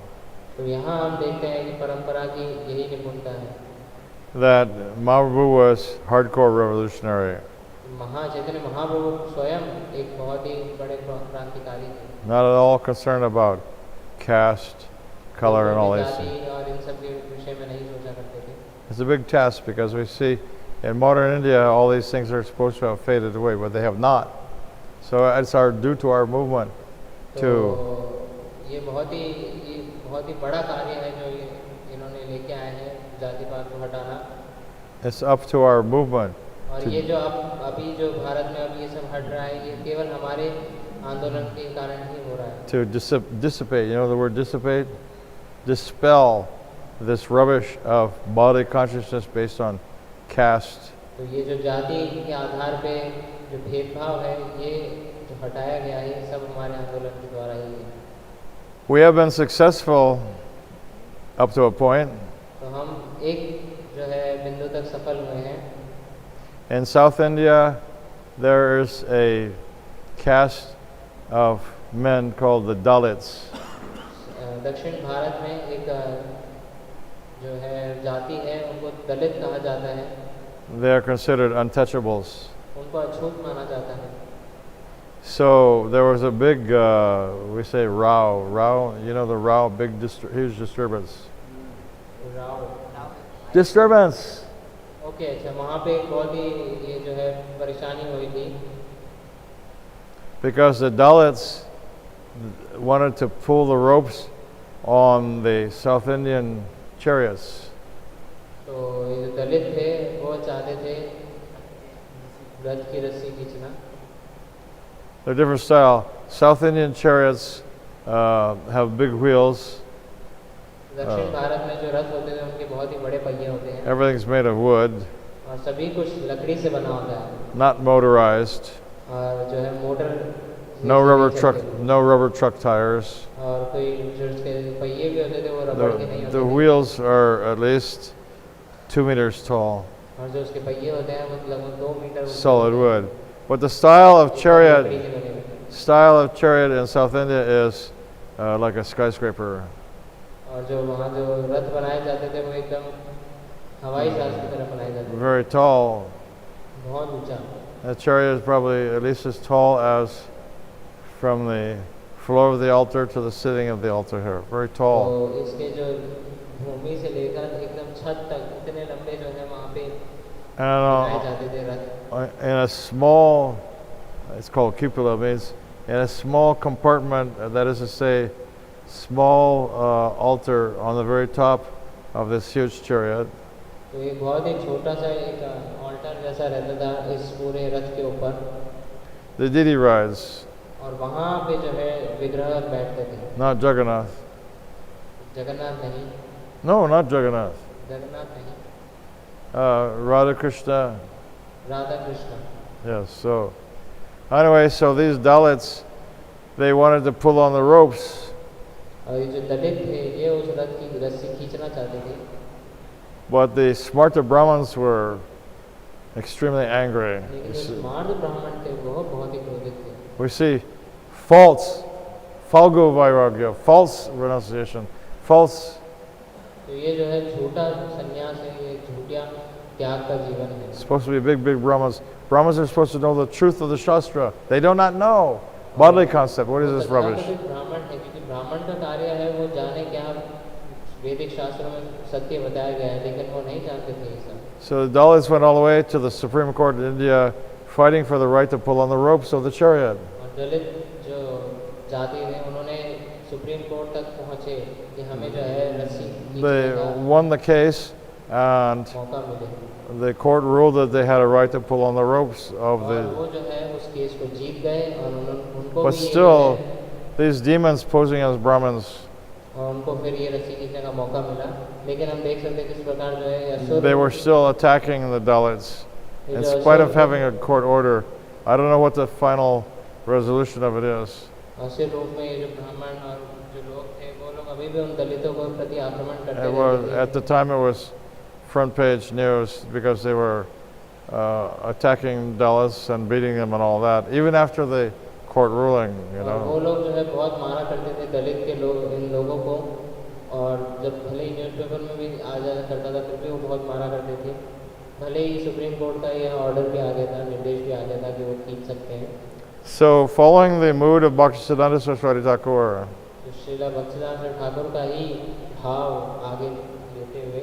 S2: तो यहाँ हम देखते हैं कि परंपरा की यही निपुणता है।
S1: That Mahaprabhu was hardcore revolutionary.
S2: Chaitanya Mahaprabhu स्वयं एक बहुत ही बड़े क्रांतिकारी थे।
S1: Not at all concerned about caste, color, and all these
S2: जाति
S1: things.
S2: और इन सब के विषय में नहीं सोचा करते थे।
S1: It's a big task because we see in modern India all these things are supposed to have faded away, but they have not. So it's due to our movement to
S2: ये बहुत ही बड़ा कार्य है जो इन्होंने लेके आए हैं जातिवाद को हटाना।
S1: it's up to our movement
S2: और ये जो अभी जो भारत में अब ये सब हट रहा है ये केवल हमारे आंदोलन के कारण ही हो रहा है।
S1: to dissipate, you know the word dissipate? Dispel this rubbish of bodily consciousness based on caste.
S2: तो ये जो जाति के आधार पे जो भेदभाव है ये जो हटाया गया है ये सब हमारे आंदोलन के द्वारा ही है।
S1: We have been successful up to a point.
S2: तो हम एक जो है बिंदु तक सफल हुए हैं।
S1: In South India, there is a caste of men called the Dalits.
S2: दक्षिण भारत में एक जो है जाति है उनको दलित कहा जाता है।
S1: They are considered untouchables.
S2: उनको अछूत माना जाता है।
S1: So there was a big, we say row, you know the row, huge disturbance. Disturbance.
S2: Okay अच्छा वहाँ पे एक बहुत ही ये जो है परेशानी हुई थी।
S1: Because the Dalits wanted to pull the ropes on the South Indian chariots.
S2: तो ये जो दलित थे वो चाहते थे रथ की रस्सी खींचना।
S1: They're different style. South Indian chariots have big wheels.
S2: दक्षिण भारत में जो रथ होते थे उनके बहुत ही बड़े पहिए होते हैं।
S1: Everything's made of wood.
S2: और सभी कुछ लकड़ी से बना होता है।
S1: Not motorized.
S2: और जो है motor
S1: No rubber truck tires.
S2: और कोई जो उसके पहिए भी होते थे वो रबड़ के नहीं होते
S1: The
S2: थे।
S1: wheels are at least 2 meters tall.
S2: और जो उसके पहिए होते हैं वो लगभग 2 metre
S1: Solid wood. But the style of chariot in South India is like a skyscraper.
S2: और जो वहाँ जो रथ बनाए जाते थे वो एकदम हवाई जहाज की तरह बनाए जाते थे,
S1: very tall.
S2: बहुत ऊंचा.
S1: The chariot is probably at least as tall as from the floor of the altar to the sitting of the altar here. Very tall.
S2: तो इसके जो भूमि से लेकर एकदम छत तक इतने लंबे जो है वहाँ पे बनाए
S1: And
S2: जाते थे रथ.
S1: in a small, it's called cupola, means in a small compartment, that is to say, small altar on the very top of this huge chariot.
S2: तो ये बहुत ही छोटा सा एक ऑल्टर जैसा रहता था इस पूरे रथ के ऊपर.
S1: The deity rides,
S2: और वहाँ पे जो है विग्रह बैठते थे.
S1: not Jagannath.
S2: जगन्नाथ नहीं,
S1: No, not Jagannath.
S2: जगन्नाथ नहीं,
S1: Radha Krishna.
S2: Radha Krishna.
S1: Yes, so anyway, so these Dalits, they wanted to pull on the ropes,
S2: और ये जो दलित थे ये उस रथ की रस्सी खींचना चाहते थे.
S1: but the smarta Brahmins were extremely angry.
S2: लेकिन जो स्मार्ट ब्राह्मण थे वो बहुत ही क्रोधित थे.
S1: We see false, falgo vairagya, false renunciation, false.
S2: तो ये जो है झूठा संन्यास है, ये झूठा त्याग का जीवन है.
S1: Supposed to be big, big Brahmins. Brahmins are supposed to know the truth of the Shastra. They do not know. Bodily concept, what is this rubbish?
S2: ब्राह्मण है क्योंकि ब्राह्मण का कार्य है वो जाने क्या वैदिक शास्त्रों में सत्य बताया गया है, लेकिन वो नहीं जानते थे ये सब.
S1: So the Dalits went all the way to the Supreme Court in India, fighting for the right to pull on the ropes of the chariot.
S2: और दलित जो जाति थे उन्होंने सुप्रीम कोर्ट तक पहुंचे कि हमें जो है रस्सी खींचने
S1: They
S2: का
S1: won the case, and
S2: मौका मिले.
S1: the court ruled that they had a right to pull on the ropes of
S2: और
S1: the.
S2: वो जो है उस केस को जीत गए और उनको
S1: But
S2: भी ये
S1: still,
S2: जो है,
S1: these demons posing as Brahmins,
S2: और उनको फिर ये रस्सी खींचने का मौका मिला. लेकिन हम देख सकते हैं किस प्रकार जो है असुर
S1: they were still attacking the Dalits in spite of having a court order. I don't know what the final resolution of it is.
S2: असुर रूप में ये जो ब्राह्मण और जो लोग थे वो लोग अभी भी उन दलितों को प्रति आक्रमण करते
S1: It was,
S2: रहते
S1: at the time, it was front page news because they were attacking Dalits and beating them and all that, even after the court ruling, you
S2: और वो
S1: know.
S2: लोग जो है बहुत मारा करते थे दलित के लोग इन लोगों को. और जब भले ही न्यूज़पेपर में भी आ जाया करता था फिर भी वो बहुत मारा करते थे. भले ही सुप्रीम कोर्ट का यह ऑर्डर भी आ गया था, निर्देश भी आ गया था कि वो खींच सकते हैं.
S1: So, following the mood of Bhaktisiddhanta Saraswati Thakur,
S2: तो श्रीला भक्तिसिद्धांत ठाकुर का ही भाव आगे लेते हुए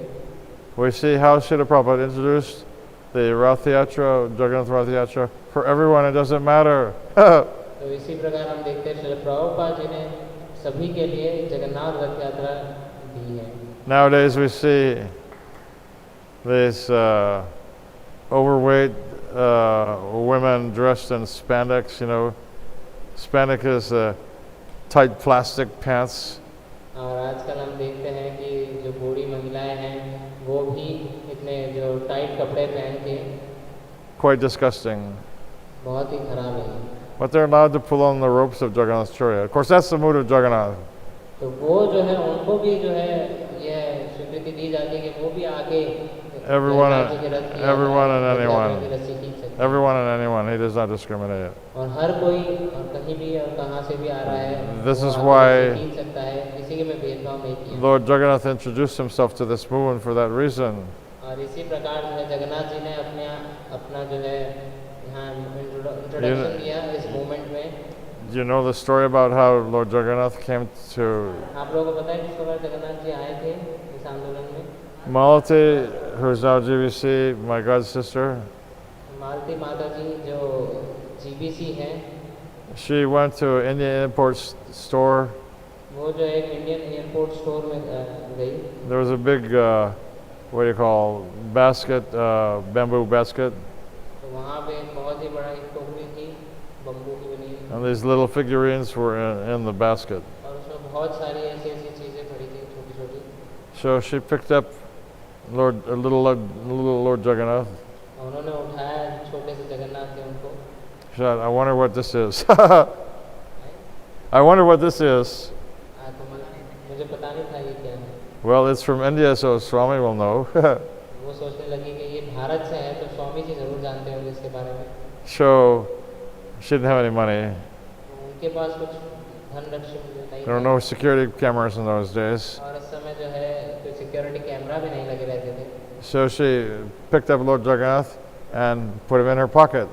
S1: we see how Srila Prabhupada introduced the Rath Yatra, Jagannath Rath Yatra, for everyone, it doesn't matter.
S2: तो इसी प्रकार हम देखते हैं श्रील प्रभुपाद जी ने सभी के लिए जगन्नाथ रथ यात्रा दी है.
S1: Nowadays we see these overweight women dressed in spandex, you know. Spandex is tight plastic pants.
S2: और आजकल हम देखते हैं कि जो बूढ़ी महिलाएं हैं वो भी इतने जो टाइट कपड़े पहन के
S1: Quite disgusting.
S2: बहुत ही खराब है.
S1: But they're allowed to pull on the ropes of Jagannath's chariot. Of course, that's the mood of Jagannath.
S2: तो वो जो है उनको भी जो है यह स्वीकृति दी जाती है कि वो भी आके
S1: Everyone,
S2: जगन्नाथ जी के रथ की
S1: everyone
S2: यात्रा,
S1: and
S2: रथ यात्रा
S1: anyone.
S2: की रस्सी खींच सकते हैं.
S1: Everyone and anyone. He does not discriminate.
S2: और हर कोई और कहीं भी और कहाँ से भी आ रहा है
S1: This
S2: वो
S1: is
S2: आके
S1: why
S2: रस्सी खींच सकता है. किसी के में भेदभाव नहीं किया.
S1: Lord Jagannath introduced himself to this movement for that reason.
S2: और इसी प्रकार जो है जगन्नाथ जी ने अपना जो है यहाँ इंट्रोडक्शन दिया इस मूवमेंट में.
S1: Do you know the story about how Lord Jagannath came to
S2: आप लोगों को पता है किस प्रकार जगन्नाथ जी आए थे इस आंदोलन में.
S1: Malati, who's now GVC, my god sister?
S2: मालती माता जी जो जीबीसी हैं
S1: She went to Indian import store.
S2: वो जो एक इंडियन एयरपोर्ट स्टोर में गई.
S1: There was a big, what do you call, basket, bamboo basket.
S2: तो वहाँ पे एक बहुत ही बड़ा एक टोकरी थी बम्बू की बनी हुई.
S1: And these little figurines were in the basket.
S2: और उसमें बहुत सारी ऐसी ऐसी चीज़ें पड़ी थी छोटी छोटी.
S1: So she picked up little Lord Jagannath.
S2: उन्होंने उठाया छोटे से जगन्नाथ थे उनको.
S1: She said, I wonder what this is. I wonder what this is.
S2: तो मुझे पता नहीं था ये क्या है.
S1: Well, it's from India, so Swami will know.
S2: वो सोचने लगी कि ये भारत से है तो स्वामी जी जरूर जानते होंगे इसके बारे में.
S1: So she didn't have any money.
S2: उनके पास कुछ धनराशि नहीं
S1: There were no security cameras in those days.
S2: और इस समय जो है कोई सिक्योरिटी कैमरा भी नहीं लगे रहते थे।
S1: So she picked up Lord Jagannath and put him in her pocket.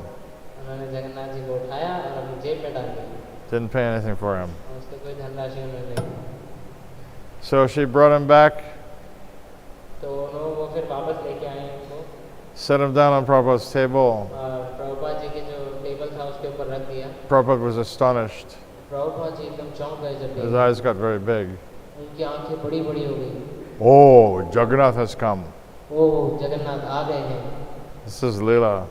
S2: उन्होंने जगन्नाथ जी को उठाया और अपनी जेब में डाल दिया
S1: Didn't pay anything for him.
S2: और उसको कोई धनराशि उन्होंने नहीं दी।
S1: So she brought him back,
S2: तो वो फिर वापस लेके आए उनको
S1: set him down on Prabhupada's table.
S2: और प्रभुपाद जी के जो टेबल था उसके ऊपर रख दिया।
S1: Prabhupada was astonished.
S2: Prabhupada ji एकदम चौंक गए जब
S1: His
S2: देखा।
S1: eyes got very big.
S2: उनकी आंखें बड़ी बड़ी हो गई।
S1: Oh, Jagannath has come.
S2: ओह जगन्नाथ आ गए हैं,
S1: This is Leela.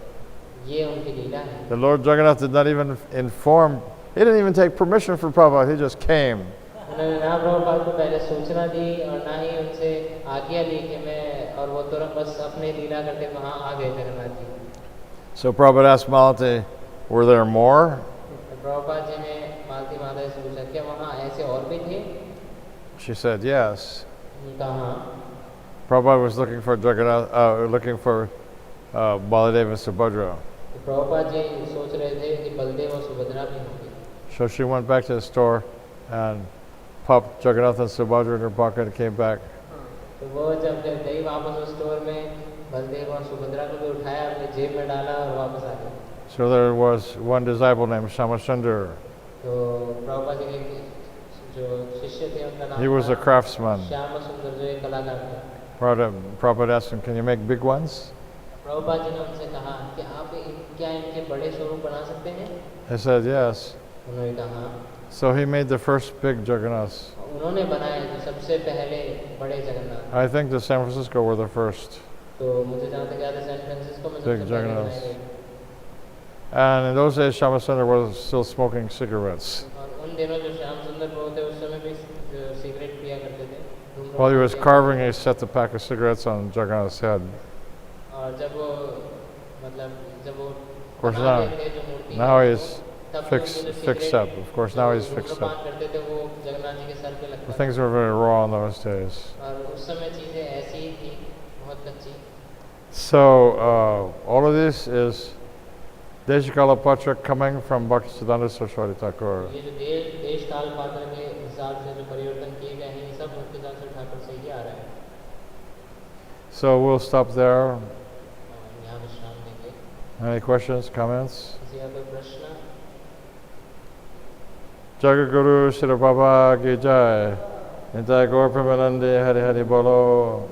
S2: ये उनकी लीला है।
S1: The Lord Jagannath did not even inform, he didn't even take permission from Prabhupada, he just came.
S2: उन्होंने ना प्रभुपाद को पहले सूचना दी और ना ही उनसे आज्ञा ली कि मैं, और वो तुरंत बस अपने लीला करते वहाँ आ गए Jagannath ji.
S1: So Prabhupada asked Malati, were there more?
S2: तो प्रभुपाद जी ने मालती माता से पूछा क्या वहाँ ऐसे और भी थे?
S1: She said yes.
S2: उनका हाँ।
S1: Prabhupada was looking for Jagannath, looking for Baladev and Subhadra.
S2: तो प्रभुपाद जी सोच रहे थे कि बलदेव और सुभद्रा भी होंगे।
S1: So she went back to the store and popped Jagannath and Subhadra in her pocket and came back.
S2: तो वो जब गई वापस उस स्टोर में, बलदेव और सुभद्रा को भी उठाया, अपनी जेब में डाला और वापस आ गए।
S1: So there was one disciple named Shamachandra.
S2: तो प्रभुपाद जी के जो शिष्य थे उनका नाम
S1: He was a craftsman.
S2: Shyam सुंदर, जो एक कलाकार थे।
S1: Prabhupada asked him, can you make big ones?
S2: Prabhupada ji ने उनसे कहा कि आप क्या इनके बड़े स्वरूप बना सकते हैं?
S1: He said yes.
S2: उन्होंने कहा हाँ।
S1: So he made the first big Jagannaths.
S2: उन्होंने बनाए जो सबसे पहले बड़े Jagannath.
S1: I think the San Francisco were the first.
S2: तो मुझे जहाँ तक याद है सैन फ्रांसिस्को में
S1: Big
S2: सबसे पहले
S1: Jagannaths.
S2: बनाए गए।
S1: And in those days, Shamachandra was still smoking cigarettes.
S2: और उन दिनों जो श्याम सुंदर प्रभु थे उस समय भी सिगरेट पिया करते थे।
S1: While he was carving, he set the pack of cigarettes on Jagannath's head.
S2: और जब वो मतलब जब वो
S1: Of course,
S2: बना रहे थे जो मूर्ति
S1: now
S2: है,
S1: he's
S2: तब
S1: fixed,
S2: उनको जो
S1: fixed
S2: cigarette
S1: up. Of course, now he's
S2: जो
S1: fixed
S2: धूम्रपान
S1: up.
S2: करते थे वो जगन्नाथ जी के सर पे लगता था।
S1: Things were very raw in those days.
S2: और उस समय चीजें ऐसी ही थी, बहुत कच्ची।
S1: So all of this is Deshikala Patra coming from Bhaktisiddhanta Saraswati Thakur.
S2: ये जो देश काल पात्र के हिसाब से जो परिवर्तन किए गए हैं, ये सब भक्तिदास ठाकुर से ही आ रहा है।
S1: So we'll stop there.
S2: यहाँ विश्राम देंगे।
S1: Any questions, comments?
S2: किसी का कोई प्रश्न?
S1: Jagaguru Shri Prabhupada ki jai. Nitai Gaur Premanande Hari Hari Bolo.